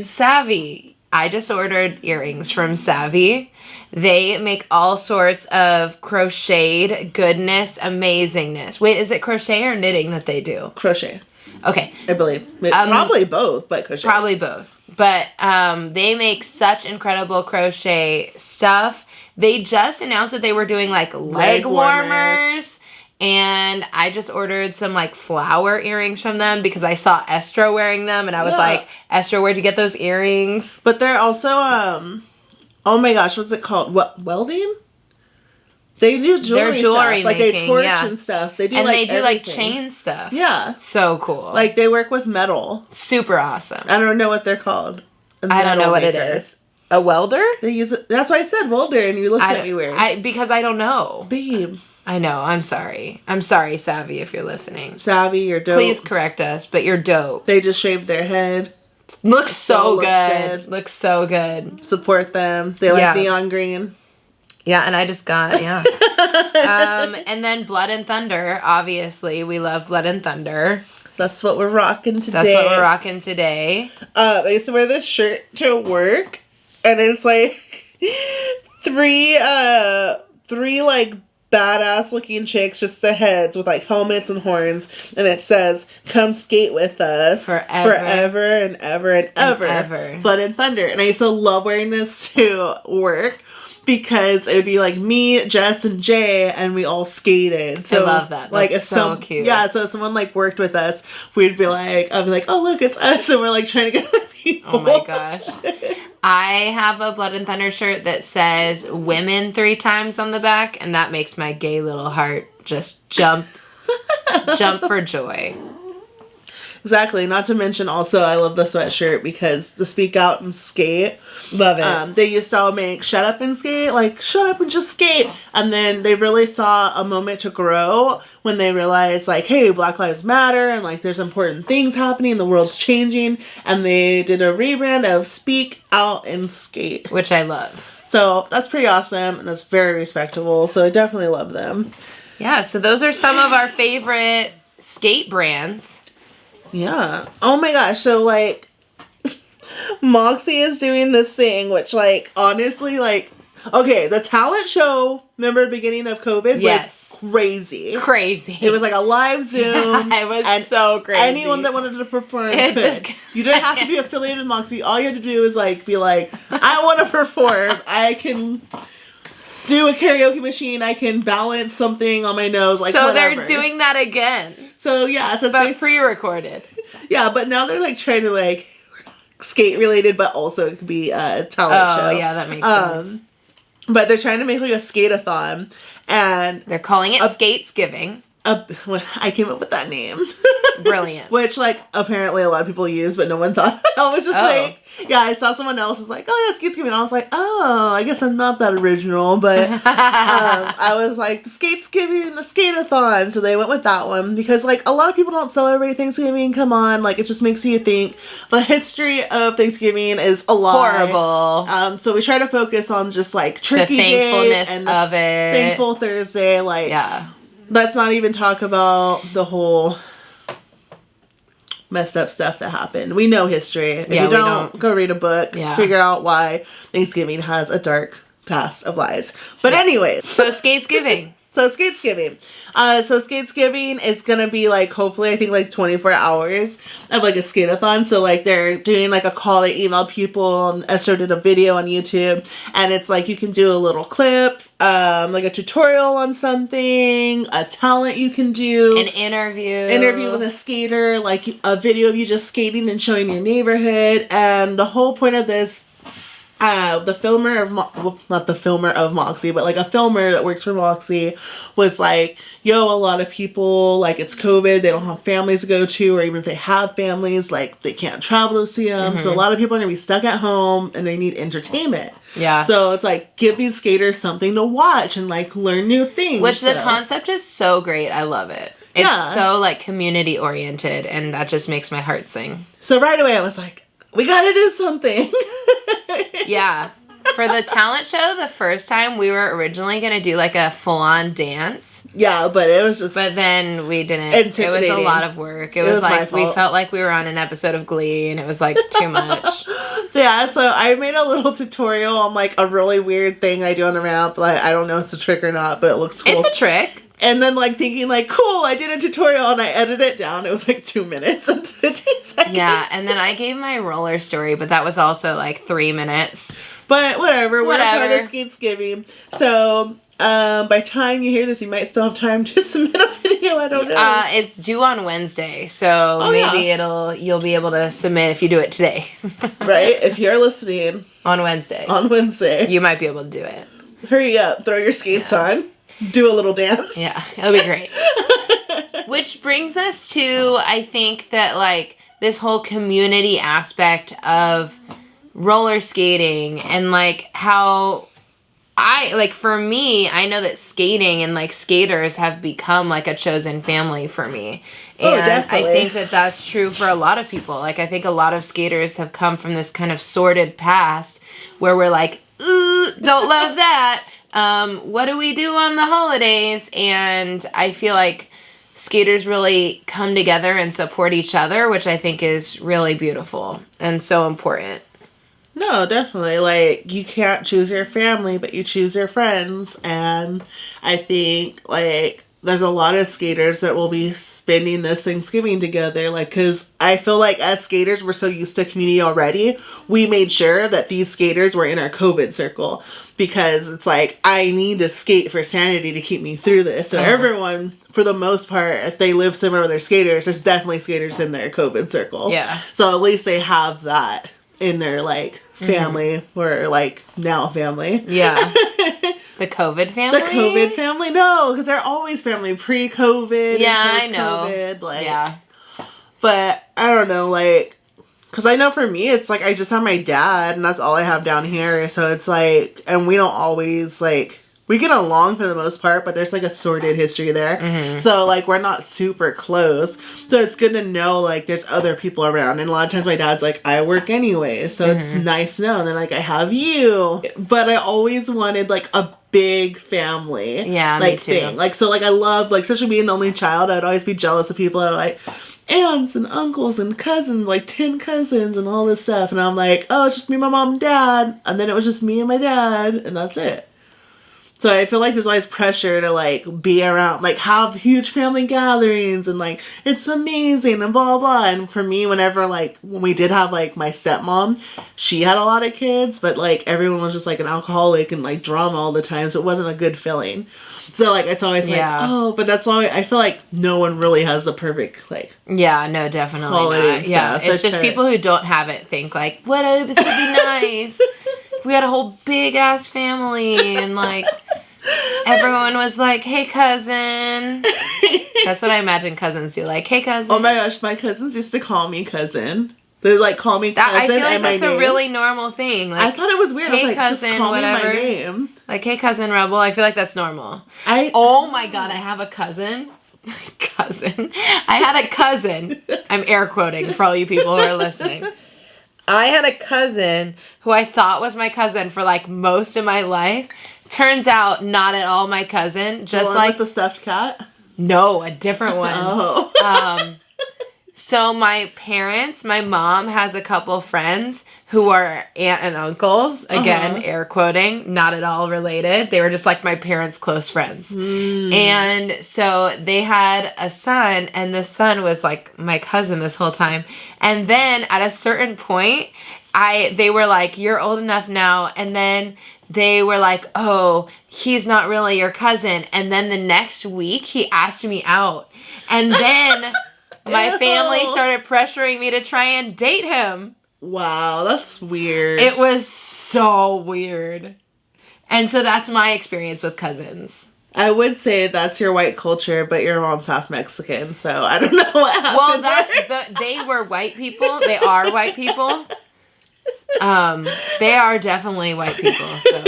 Savvy. I just ordered earrings from Savvy. They make all sorts of crocheted goodness, amazingness. Wait, is it crochet or knitting that they do? Crochet. Okay. I believe. Probably both, but crochet. Probably both. But they make such incredible crochet stuff. They just announced that they were doing like leg warmers. And I just ordered some like flower earrings from them because I saw Estro wearing them and I was like, Estro, where'd you get those earrings? But they're also, oh my gosh, what's it called? What, welding? They do jewelry stuff. Like they torch and stuff. They do and they do like chain stuff. Yeah. So cool. Like they work with metal. Super awesome. I don't know what they're called. I don't know what it is. A welder? They use it. That's why I said welder and you looked at me weird. Because I don't know. Babe. I know. I'm sorry. I'm sorry, Savvy, if you're listening. Savvy, you're dope. Please correct us, but you're dope. They just shaved their head. Looks so good. Looks so good. Support them. They like neon green. Yeah, and I just got, and then Blood and Thunder, obviously. We love Blood and Thunder. That's what we're rocking today. I used to wear this shirt to work, and it's like three like badass looking chicks, just the heads with like helmets and horns, and it says, come skate with us forever and ever and ever. Blood and Thunder. And I used to love wearing this to work because it would be like me, Jess, and Jay, and we all skated. So, I love that. That's so cute. Yeah, so if someone like worked with us, I'd be like, oh look, it's us, and we're like trying to get other people. Oh my gosh. I have a Blood and Thunder shirt that says women 3 times on the back, and that makes my gay little heart just jump for joy. Exactly. Not to mention also, I love the sweatshirt because the Speak Out and Skate. Love it. They used to all make shut up and skate, like shut up and just skate. And then they really saw a moment to grow when they realized like, hey, Black Lives Matter and like there's important things happening, the world's changing. And they did a rebrand of Speak Out and Skate. Which I love. So that's pretty awesome and that's very respectable. So I definitely love them. Yeah, so those are some of our favorite skate brands. Yeah. Oh my gosh. So like Moxie is doing this thing, which like honestly like okay, the talent show, remember the beginning of COVID? Yes. Was crazy. Crazy. It was like a live Zoom. It was so crazy. Anyone that wanted to perform could. You didn't have to be affiliated with Moxie. All you had to do is like be like, I want to perform. I can do a karaoke machine. I can balance something on my nose. Like, so whatever. they're doing that again. So yeah, so but pre-recorded. Yeah, but now they're like trying to like skate related, but also it could be a talent show. Oh yeah, that makes sense. But they're trying to make like a skate-a-thon, and they're calling it Skatesgiving. I came up with that name. Brilliant. Which, like, apparently a lot of people use, but no one thought. I was just like, yeah, I saw someone else was like, oh, yeah, Skatesgiving. I was like, oh, I guess I'm not that original. But I was like, Skatesgiving, the skate-a-thon. So they went with that one because, like, a lot of people don't celebrate Thanksgiving. Come on. Like, it just makes you think the history of Thanksgiving is a lie. Horrible. So we try to focus on just, like, Turkey Day. The thankfulness of it. Thankful Thursday. Like, yeah. Let's not even talk about the whole messed up stuff that happened. We know history. If you don't, go read a book. Yeah. Figure out why Thanksgiving has a dark past of lies. But anyway. So Skatesgiving. So Skatesgiving. So Skatesgiving is going to be like, hopefully, I think like 24 hours of like a skate-a-thon. So like they're doing like a call, they email people, and Esther did a video on YouTube. And it's like you can do a little clip, like a tutorial on something, a talent you can do. An interview. Interview with a skater, like a video of you just skating and showing your neighborhood. And the whole point of this, the filmer of, not the filmer of Moxie, but like a filmer that works for Moxie was like, yo, a lot of people, like it's COVID, they don't have families to go to, or even if they have families, like they can't travel to see them. Mm-hmm. So a lot of people are going to be stuck at home and they need entertainment. Yeah. So it's like, give these skaters something to watch and like learn new things. Which the concept is so great. I love it. It's so like community oriented, and that just makes my heart sing. So right away I was like, we gotta do something. Yeah. For the talent show, the first time, we were originally going to do like a full-on dance. Yeah, but it was just... But then we didn't. It was a lot of work. It was like, we felt like we were on an episode of Glee, and it was like too much. Yeah, so I made a little tutorial on like a really weird thing I do on the ramp. Like, I don't know if it's a trick or not, but it looks cool. It's a trick. And then, like, thinking, like, cool, I did a tutorial, and I edited it down. It was, like, 2 minutes and 15 seconds. Yeah, and then I gave my roller story, but that was also, like, 3 minutes. But whatever. We're part of Skatesgiving. So, by time you hear this, you might still have time to submit a video. I don't know. It's due on Wednesday, so maybe you'll be able to submit if you do it today. Right? If you're listening. On Wednesday. You might be able to do it. Hurry up. Throw your skates on. Do a little dance. Yeah, it'll be great. Which brings us to, I think that like this whole community aspect of roller skating and like how for me, I know that skating and like skaters have become like a chosen family for me. And definitely. I think that that's true for a lot of people. Like I think a lot of skaters have come from this kind of sordid past where we're like, ooh, don't love that. What do we do on the holidays? And I feel like skaters really come together and support each other, which I think is really beautiful and so important. No, definitely. Like, you can't choose your family, but you choose your friends. And I think, like, there's a lot of skaters that will be spending this Thanksgiving together. Like, because I feel like as skaters, we're so used to community already. We made sure that these skaters were in our COVID circle. Because it's like, I need to skate for sanity to keep me through this. So everyone, for the most part, if they live somewhere where they're skaters, there's definitely skaters in their COVID circle. Yeah. So at least they have that in their, like, family, or, like, now family. Yeah. The COVID family? The COVID family? No, because they're always family. Pre-COVID. Yeah, and I know. COVID, like, yeah. But, I don't know, like, because I know for me, it's like, I just have my dad, and that's all I have down here. So it's like, and we don't always, like, we get along for the most part, but there's like a sordid history there. Mm-hmm. So like, we're not super close. So it's good to know, like, there's other people around. And a lot of times my dad's like, I work anyway. So it's nice to know. And then like, I have you. But I always wanted like a big family. Yeah, like, me too. Thing. Like, so like, I love, like, especially being the only child, I'd always be jealous of people that are like, aunts and uncles and cousins, like 10 cousins and all this stuff. And I'm like, oh, it's just me, my mom and dad. And then it was just me and my dad. And that's it. So I feel like there's always pressure to, like, be around, like, have huge family gatherings and, like, it's amazing and blah, blah. And for me, whenever, like, when we did have, like, my stepmom, she had a lot of kids, but, like, everyone was just, like, an alcoholic and, like, drama all the time. So it wasn't a good feeling. So, like, it's always like, oh, but that's always, I feel like no one really has the perfect, like, yeah, no, definitely quality not. and Yeah, stuff. it's just people who don't have it think, like, what, this would be nice. We had a whole big-ass family, and, like, everyone was like, hey, cousin. That's what I imagine cousins do, like, hey, cousin. Oh, my gosh, my cousins used to call me cousin. They, like, call me cousin I feel like and my that's name. a really normal thing. Like, I thought it was weird. Hey, I was like, cousin, just call whatever. me my name. Like, hey, cousin Rebel. I feel like that's normal. Oh, my God, I have a cousin. Cousin. I had a cousin. I'm air quoting for all you people who are listening. I had a cousin who I thought was my cousin for, like, most of my life. Turns out, not at all my cousin. Just like with the stuffed cat? No, a different one. Oh. So my parents, my mom has a couple friends who are aunt and uncles. Again, air quoting, not at all related. They were just like my parents' close friends. And so they had a son, and the son was like my cousin this whole time. And then at a certain point, they were like, you're old enough now. And then they were like, oh, he's not really your cousin. And then the next week, he asked me out. And then my family started pressuring me to try and date him. Wow, that's weird. It was so weird. And so that's my experience with cousins. I would say that's your white culture, but your mom's half Mexican, so I don't know what happened. Well, they were white people. They are white people. They are definitely white people, so.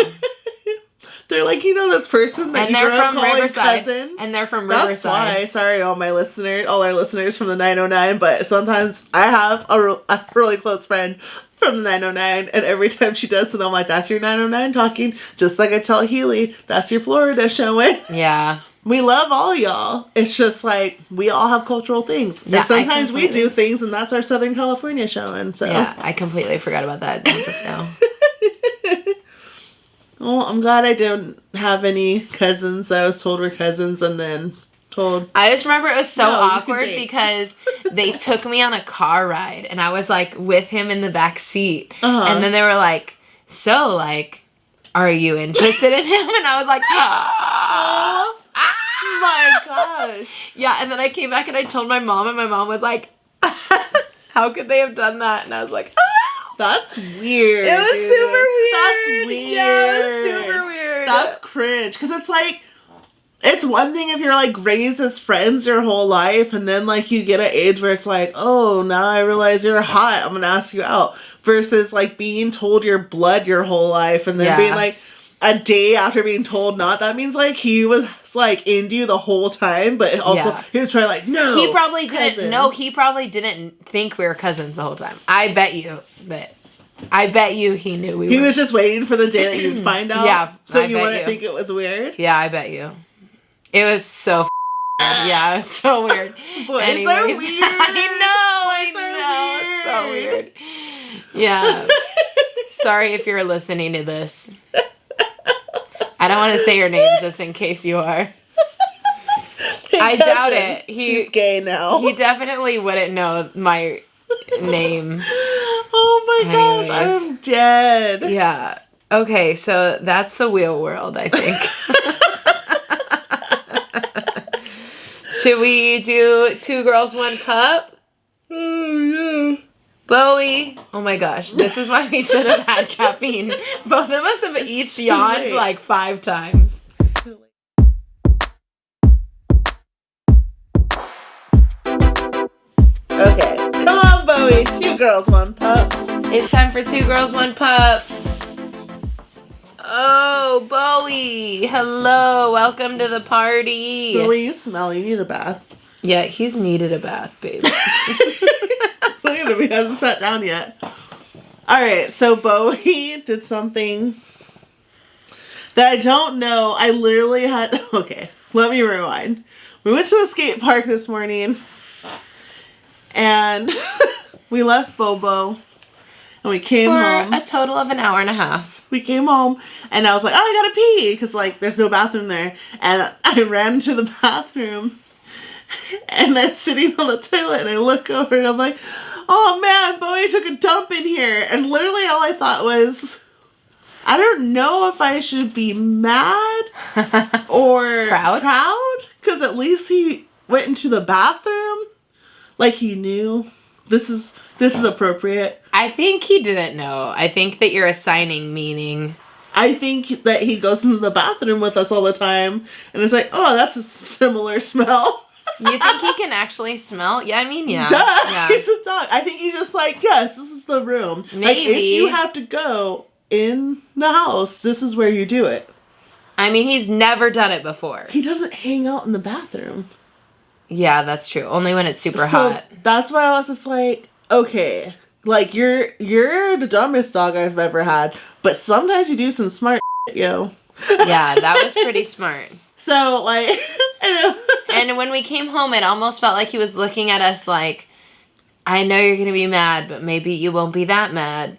They're like, you know, this person that and you they're grew up from calling Riverside. cousin? And they're from That's Riverside. why. Sorry, all our listeners from the 909, but sometimes I have a really close friend from the 909, and every time she does something, I'm like, that's your 909 talking. Just like I tell Healy, that's your Florida showing. Yeah. We love all y'all. It's just like, we all have cultural things. Yeah, and sometimes we do things, and that's our Southern California showing. So. Yeah, I completely forgot about that just now. Well, I'm glad I didn't have any cousins that I was told were cousins and then told. I just remember it was so awkward because they took me on a car ride and I was like with him in the back seat. And then they were like, so like, are you interested in him? And I was like, oh my gosh. Yeah, and then I came back and I told my mom, and my mom was like, how could they have done that? And I was like, that's weird. It was super weird. That's weird. Yeah, it was super weird. That's cringe. Because it's like, it's one thing if you're like raised as friends your whole life, and then like you get an age where it's like, oh, now I realize you're hot, I'm gonna ask you out. Versus like being told you're blood your whole life, and then being like a day after being told not. That means like he was like into you the whole time, but also he was probably like, no. He probably didn't. No, he probably didn't think we were cousins the whole time. I bet you he knew we were. He was just waiting for the day that you'd find out. Yeah, so you wouldn't think it was weird. Yeah, I bet you. It was so weird. Yeah, it was so weird. Boys Anyways, are weird. I know. It's so weird. Yeah. Sorry if you're listening to this. I don't want to say your name just in case you are. I doubt it. He's gay now. He definitely wouldn't know my name. Oh my gosh, I'm dead. Yeah. Okay, so that's the wheel world, I think. Should we do 2 girls, 1 pup? Oh, yeah. Bowie. Oh my gosh, this is why we should have had caffeine. Both of us have each yawned like 5 times. Okay, come on, Bowie. 2 girls, 1 pup. It's time for 2 girls, 1 pup. Oh, Bowie. Hello. Welcome to the party. Bowie, you smell. You need a bath. Yeah, he's needed a bath, babe. Look at him. He hasn't sat down yet. All right, so Bowie did something that I don't know. I literally had... Okay, let me rewind. We went to the skate park this morning, and we left Bobo. And And we came home. For a total of an hour and a half. We came home, and I was like, oh, I gotta pee, because, like, there's no bathroom there. And I ran to the bathroom, and I'm sitting on the toilet, and I look over, and I'm like, oh, man, Bowie took a dump in here. And literally all I thought was, I don't know if I should be mad or proud, because at least he went into the bathroom like he knew this is appropriate. I think he didn't know. I think that you're assigning meaning. I think that he goes into the bathroom with us all the time, and it's like, oh, that's a similar smell. You think he can actually smell? Yeah, I mean, yeah. Duh! Yeah. He's a dog. I think he's just like, yes, this is the room. Maybe. Like, if you have to go in the house, this is where you do it. I mean, he's never done it before. He doesn't hang out in the bathroom. Yeah, that's true. Only when it's super hot. That's why I was just like, okay, like, you're the dumbest dog I've ever had, but sometimes you do some smart shit, yo. Yeah, that was pretty smart. So, like, I know. And when we came home, it almost felt like he was looking at us like, I know you're going to be mad, but maybe you won't be that mad.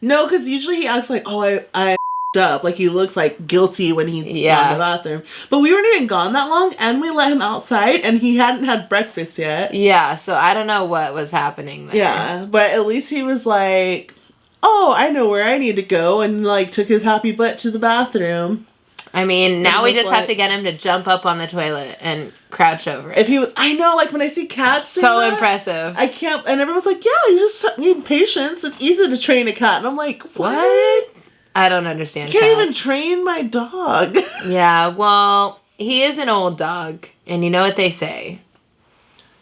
No, because usually he acts like, oh, I up. Like, he looks, like, guilty when he's gone to the bathroom. But we weren't even gone that long, and we let him outside, and he hadn't had breakfast yet. Yeah, so I don't know what was happening there. Yeah, but at least he was like, oh, I know where I need to go, and, like, took his happy butt to the bathroom. I mean, now we just have to get him to jump up on the toilet and crouch over it. If he was, I know, like, when I see cats so impressive. I can't, and everyone's like, yeah, you just need patience. It's easy to train a cat. And I'm like, what? I don't understand. I can't even train my dog. Yeah, well, he is an old dog, and you know what they say.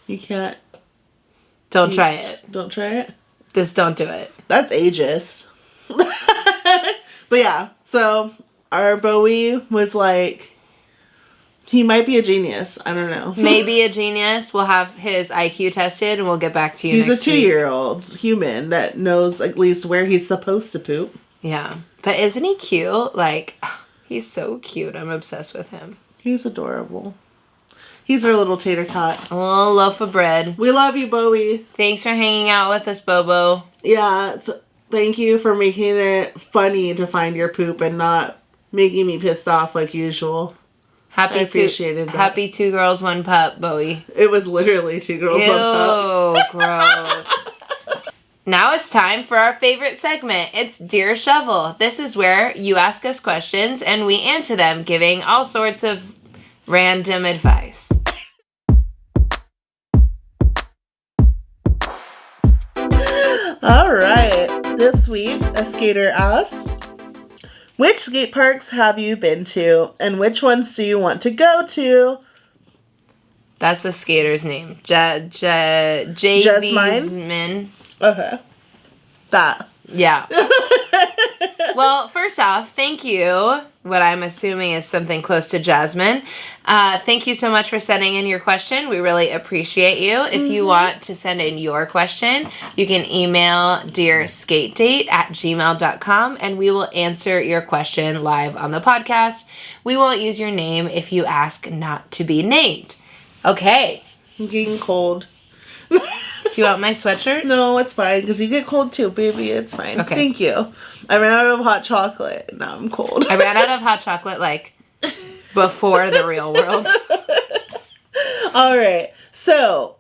You can't. Don't try it. Don't try it? Just don't do it. That's ageist. But yeah, so our Bowie was like, he might be a genius. I don't know. Maybe a genius. We'll have his IQ tested, and we'll get back to you next week. He's a 2-year-old human that knows at least where he's supposed to poop. Yeah. But isn't he cute? Like, he's so cute. I'm obsessed with him. He's adorable. He's our little tater tot. A little loaf of bread. We love you, Bowie. Thanks for hanging out with us, Bobo. Yeah, thank you for making it funny to find your poop and not making me pissed off like usual. I appreciated that. Happy 2 girls, 1 pup, Bowie. It was literally 2 girls, 1 pup. Ew, gross. Now it's time for our favorite segment. It's Dear Shovel. This is where you ask us questions and we answer them, giving all sorts of random advice. All right. This week, a skater asks, which skate parks have you been to and which ones do you want to go to? That's the skater's name. Jasmine. Okay. That. Yeah. Well, first off, thank you. What I'm assuming is something close to Jasmine. Thank you so much for sending in your question. We really appreciate you. If you want to send in your question, you can email dearskatedate@gmail.com and we will answer your question live on the podcast. We won't use your name if you ask not to be named. Okay. I'm getting cold. Do you want my sweatshirt? No, it's fine, because you get cold too, baby. It's fine. Okay. Thank you. I ran out of hot chocolate. Now I'm cold. I ran out of hot chocolate, like, before the real world. All right. So,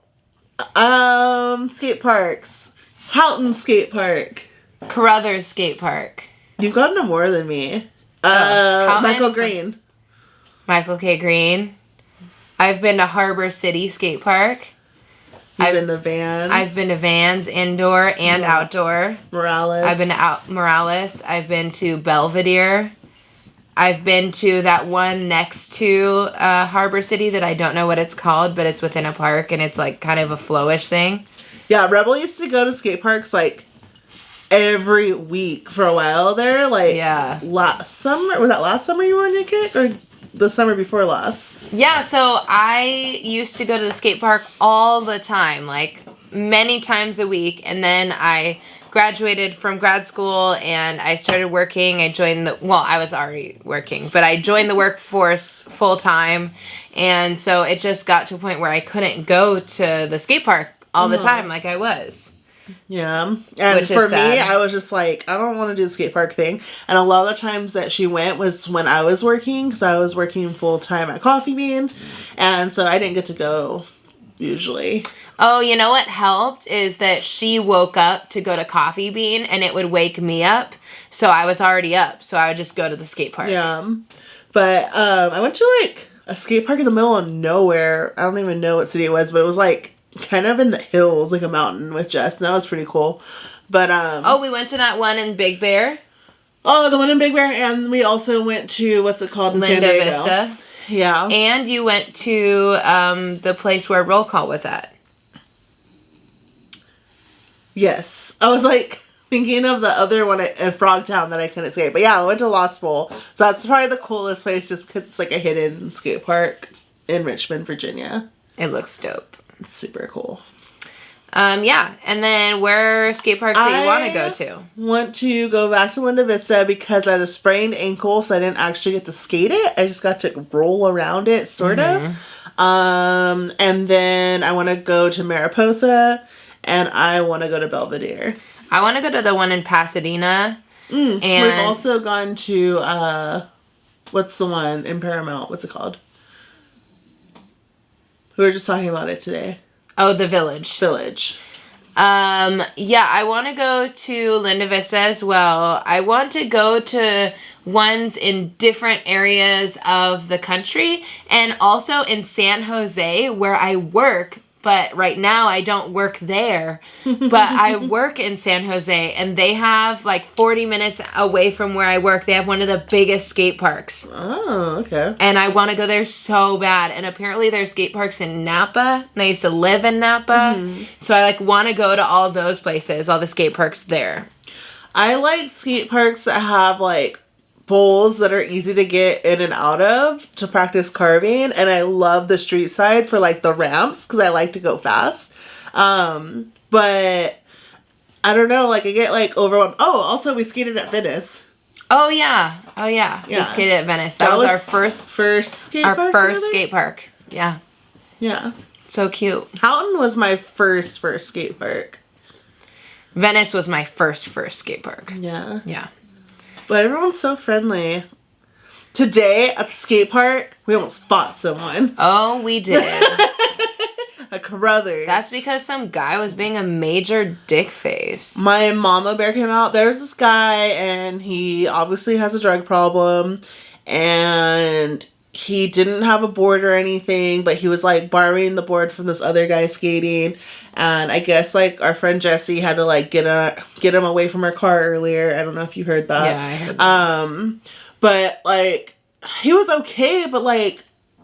skate parks. Houghton Skate Park. Carruthers Skate Park. You've gotten to more than me. Michael Green. Michael K. Green. I've been to Harbor City Skate Park. You've been to Vans. I've been to Vans, indoor and outdoor. Morales. I've been to Morales. I've been to Belvedere. I've been to that one next to Harbor City that I don't know what it's called, but it's within a park, and it's like kind of a flowish thing. Yeah, Rebel used to go to skate parks like every week for a while there. Like, yeah. Last summer. Was that last summer you were on your kick? Or the summer before last? Yeah, so I used to go to the skate park all the time, like many times a week, and then I graduated from grad school and I started working. I was already working, but I joined the workforce full time, and so it just got to a point where I couldn't go to the skate park all the time like I was. Yeah. And Which is for sad. me, I was just like, I don't want to do the skate park thing. And a lot of the times that she went was when I was working, because I was working full time at Coffee Bean. And so I didn't get to go usually. Oh, you know what helped is that she woke up to go to Coffee Bean and it would wake me up. So I was already up. So I would just go to the skate park. Yeah. But I went to like a skate park in the middle of nowhere. I don't even know what city it was, but it was like kind of in the hills, like a mountain with Jess. And that was pretty cool. But oh, we went to that one in Big Bear. Oh, the one in Big Bear, and we also went to what's it called in Linda San Diego. Vista. Yeah. And you went to the place where Roll Call was at. Yes. I was like thinking of the other one in Frogtown that I couldn't skate. But yeah, I went to Lost Bowl. So that's probably the coolest place just because it's like a hidden skate park in Richmond, Virginia. It looks dope. It's super cool. Yeah. And then where skate parks that you want to go to? Want to go back to Linda Vista because I had a sprained ankle, so I didn't actually get to skate it. I just got to roll around it, sort of. And then I want to go to Mariposa, and I want to go to Belvedere. I want to go to the one in Pasadena. And we've also gone to, what's the one in Paramount? What's it called? We were just talking about it today. Oh, the Village. Village. Yeah, I want to go to Linda Vista as well. I want to go to ones in different areas of the country and also in San Jose where I work. But right now I don't work there, but I work in San Jose and they have like 40 minutes away from where I work. They have one of the biggest skate parks. Oh, okay. And I want to go there so bad. And apparently there's skate parks in Napa. And I used to live in Napa. So I like want to go to all those places, all the skate parks there. I like skate parks that have like bowls that are easy to get in and out of to practice carving, and I love the street side for like the ramps because I like to go fast. But I don't know, like I get like overwhelmed. Oh, also we skated at Venice. Oh yeah. We skated at Venice. That was our first skate park. Our first skate park. Yeah. Yeah. So cute. Houghton was my first skate park. Venice was my first skate park. Yeah. Yeah. But everyone's so friendly. Today at the skate park, we almost fought someone. Oh, we did. A Carruthers. That's because some guy was being a major dick face. My mama bear came out. There's this guy, and he obviously has a drug problem, and he didn't have a board or anything, but he was like borrowing the board from this other guy skating. And I guess like our friend Jessie had to like get him away from her car earlier. I don't know if you heard that. Yeah, I heard that. But like he was okay, but like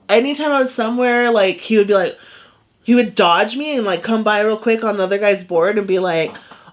anytime I was somewhere, like he would dodge me and like come by real quick on the other guy's board and be like,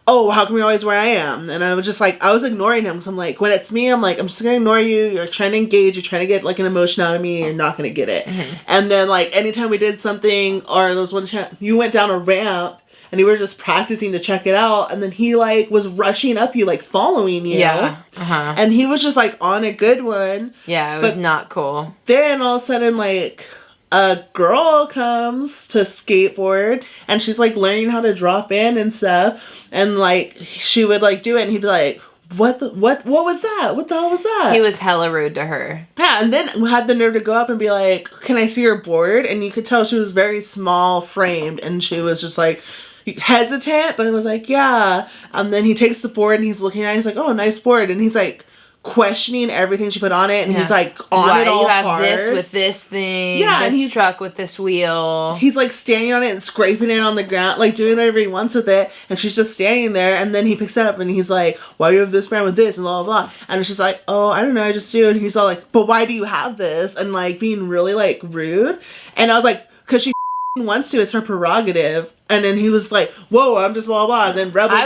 oh, how come you're always where I am? And I was just like, I was ignoring him because I'm like, when it's me, I'm like, I'm just gonna ignore you. You're trying to engage. You're trying to get like an emotion out of me. You're not gonna get it. And then like anytime we did something, or there was one time you went down a ramp and you were just practicing to check it out, and then he like was rushing up you, like following you. Yeah. And he was just like on a good one. Yeah, it was not cool. Then all of a sudden like a girl comes to skateboard and she's like learning how to drop in and stuff, and like she would like do it and he'd be like, what was that? What the hell was that? He was hella rude to her. Yeah, and then had the nerve to go up and be like, can I see your board? And you could tell she was very small framed, and she was just like hesitant, but it was like, yeah. And then he takes the board and he's looking at it, he's like, oh, nice board. And he's like questioning everything she put on it, and he's like on Why it all do you have hard. this with this thing? Yeah, and this he's truck with this wheel. He's like standing on it and scraping it on the ground, like doing whatever he wants with it, and she's just standing there. And then he picks it up and he's like, why do you have this brand with this and blah blah blah. And she's like, oh, I don't know, I just do. And he's all like, but why do you have this? And like being really like rude. And I was like, because she wants to, it's her prerogative. And then he was like, whoa, I'm just blah blah. And then Rebel I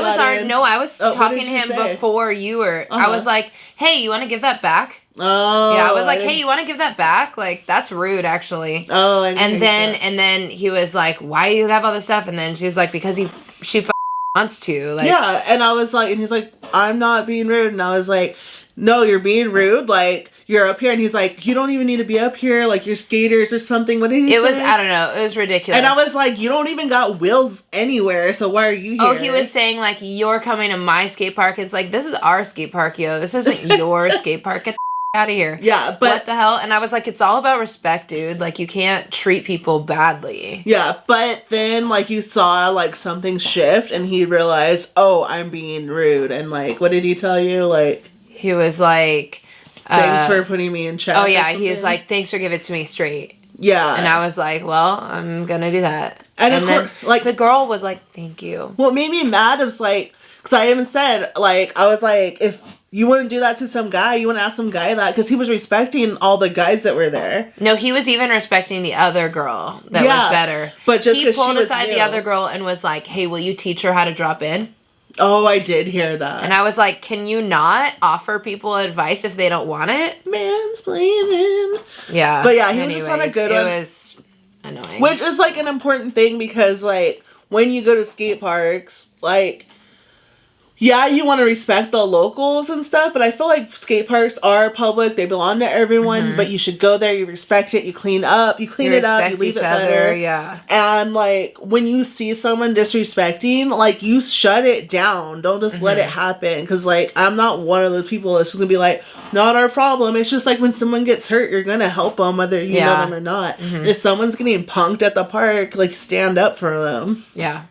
was talking to him say? before you were. I was like, hey, you want to give that back? Oh. Yeah, I was like, hey, you want to give that back? Like, that's rude, actually. Oh, and then he was like, why do you have all this stuff? And then she was like, because she wants to. Like, yeah, and I was like, and he's like, I'm not being rude. And I was like, no, you're being rude. Like, you're up here. And he's like, you don't even need to be up here. Like, you're skaters or something. What did he say? It was, I don't know. It was ridiculous. And I was like, you don't even got wheels anywhere. So why are you here? Oh, he was saying, like, you're coming to my skate park. It's like, this is our skate park, yo. This isn't your skate park. Get the out of here. Yeah, but... What the hell? And I was like, it's all about respect, dude. Like, you can't treat people badly. Yeah, but then, like, you saw, like, something shift, and he realized, oh, I'm being rude. And, like, what did he tell you? Like... He was like... Thanks for putting me in check. Oh, yeah. He was like, thanks for giving it to me straight. Yeah. And I was like, well, I'm going to do that. And then like, the girl was like, thank you. What made me mad is, like, because I even said, like, I was like, if you wouldn't do that to some guy, you wouldn't ask some guy that, because he was respecting all the guys that were there. No, he was even respecting the other girl that was better. But just he pulled aside the other girl and was like, hey, will you teach her how to drop in? Oh, I did hear that. And I was like, can you not offer people advice if they don't want it? Mansplaining. Yeah. But yeah, he was just on a good one. It was annoying. Which is, like, an important thing because, like, when you go to skate parks, like, yeah, you want to respect the locals and stuff, but I feel like skate parks are public. They belong to everyone, but you should go there, you respect it, you clean up, you leave it better. Yeah. And, like, when you see someone disrespecting, like, you shut it down. Don't just let it happen. Because, like, I'm not one of those people that's just going to be like, not our problem. It's just like when someone gets hurt, you're going to help them whether you know them or not. If someone's getting punked at the park, like, stand up for them. Yeah.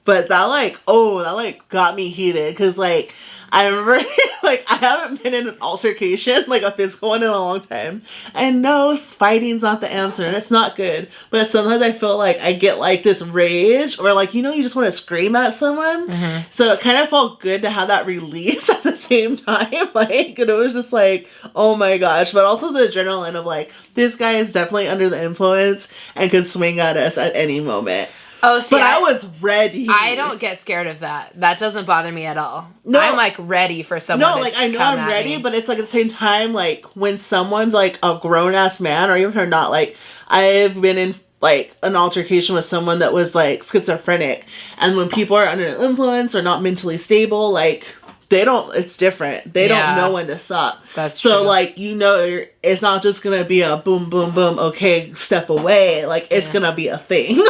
But that got me heated because, like, I remember, like, I haven't been in an altercation, like a physical one, in a long time. And no, fighting's not the answer. It's not good. But sometimes I feel like I get, like, this rage or, like, you know, you just want to scream at someone. So it kind of felt good to have that release at the same time. Like, and it was just like, oh my gosh. But also the adrenaline of, like, this guy is definitely under the influence and could swing at us at any moment. Oh, see, but I was ready. I don't get scared of that. That doesn't bother me at all. No, I'm, like, ready for someone to like, I know come I'm at ready, me. but it's, like, at the same time, like, when someone's, like, a grown-ass man, or even if they're not, like, I've been in, like, an altercation with someone that was, like, schizophrenic, and when people are under the influence or not mentally stable, like, it's different. They don't know when to stop. That's true. So, like, you know, it's not just gonna be a boom, boom, boom, okay, step away. Like, it's gonna be a thing.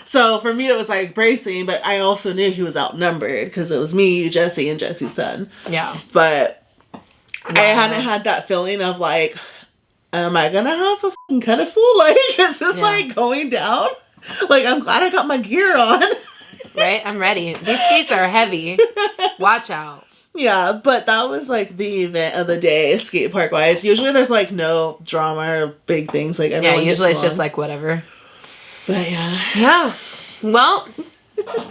So, for me, it was, like, bracing, but I also knew he was outnumbered because it was me, Jesse, and Jesse's son. Yeah. But I hadn't had that feeling of, like, am I gonna have a fucking cut a fool? Like, is this, like, going down? Like, I'm glad I got my gear on. Right? I'm ready. These skates are heavy. Watch out. Yeah, but that was, like, the event of the day, skate park wise. Usually there's, like, no drama or big things. Like, everyone usually gets it's just, like, whatever. But yeah. Yeah. Well,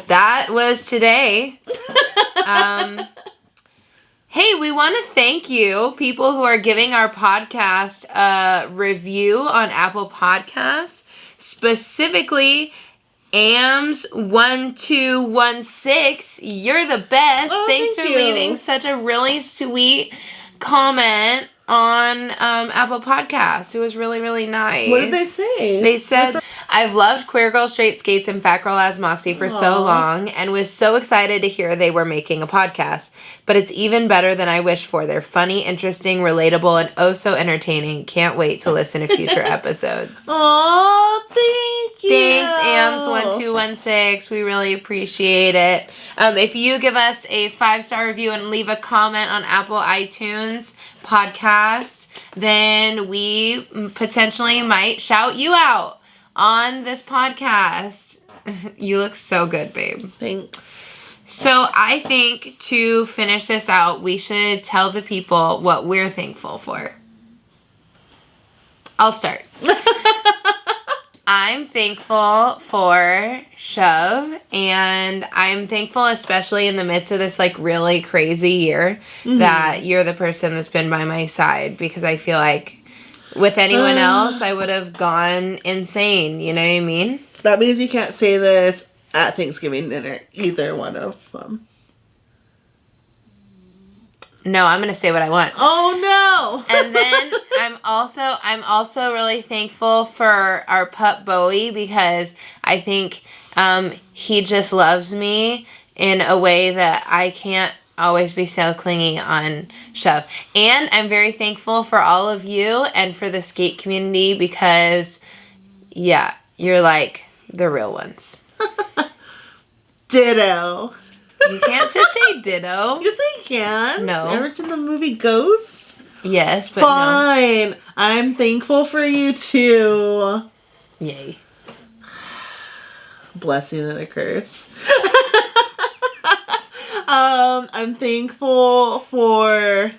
that was today. Hey, we want to thank you, people who are giving our podcast a review on Apple Podcasts, specifically AMS1216. You're the best. Thanks for leaving such a really sweet comment on Apple Podcasts. It was really, really nice. What did they say? They said, I've loved Queer Girl Straight Skates and Fat Girl As Moxie for so long and was so excited to hear they were making a podcast. But it's even better than I wished for. They're funny, interesting, relatable, and oh so entertaining. Can't wait to listen to future episodes. Oh, thank you. Thanks, AMS1216. We really appreciate it. If you give us a 5-star review and leave a comment on Apple iTunes podcast, then we potentially might shout you out on this podcast. You look so good, babe. Thanks. So I think to finish this out, we should tell the people what we're thankful for. I'll start. I'm thankful for Shove, and I'm thankful especially in the midst of this, like, really crazy year that you're the person that's been by my side, because I feel like with anyone else, I would have gone insane, you know what I mean? That means you can't say this at Thanksgiving dinner, either one of them. No, I'm gonna say what I want. Oh no! And then I'm also really thankful for our pup Bowie, because I think he just loves me in a way that I can't always be so clingy on Shove. And I'm very thankful for all of you and for the skate community because, yeah, you're like the real ones. Ditto. You can't just say ditto. Yes, I can. No. Ever seen the movie Ghost? Yes, but fine. No. I'm thankful for you too. Yay. Blessing and a curse. I'm thankful for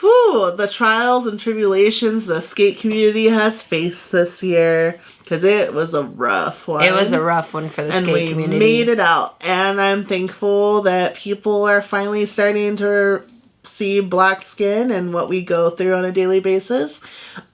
the trials and tribulations the skate community has faced this year. Because it was a rough one. It was a rough one for the skate community. And we made it out. And I'm thankful that people are finally starting to see black skin and what we go through on a daily basis.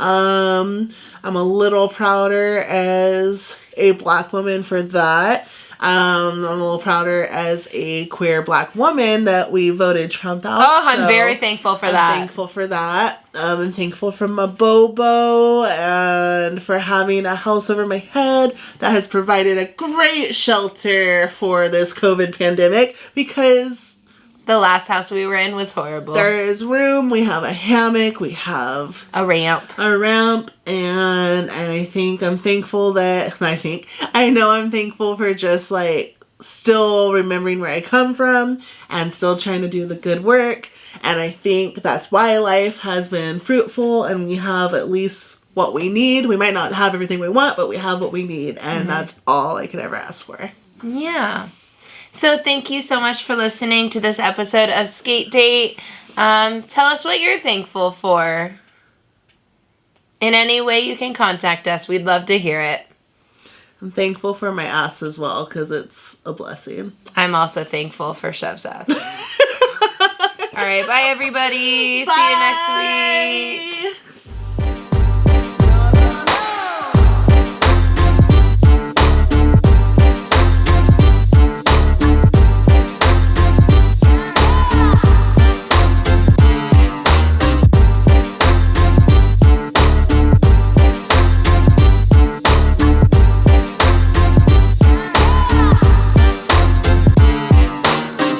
I'm a little prouder as a black woman for that. I'm a little prouder as a queer black woman that we voted Trump out. Oh, I'm very thankful for that. I'm thankful for that. I'm thankful for my bobo and for having a house over my head that has provided a great shelter for this COVID pandemic because the last house we were in was horrible. There is room. We have a hammock. We have a ramp. And I think I'm thankful that, I know I'm thankful for just like still remembering where I come from and still trying to do the good work. And I think that's why life has been fruitful and we have at least what we need. We might not have everything we want, but we have what we need. And that's all I could ever ask for. Yeah. So thank you so much for listening to this episode of Skate Date. Tell us what you're thankful for. In any way you can contact us. We'd love to hear it. I'm thankful for my ass as well because it's a blessing. I'm also thankful for Shove's ass. All right, bye everybody. Bye. See you next week.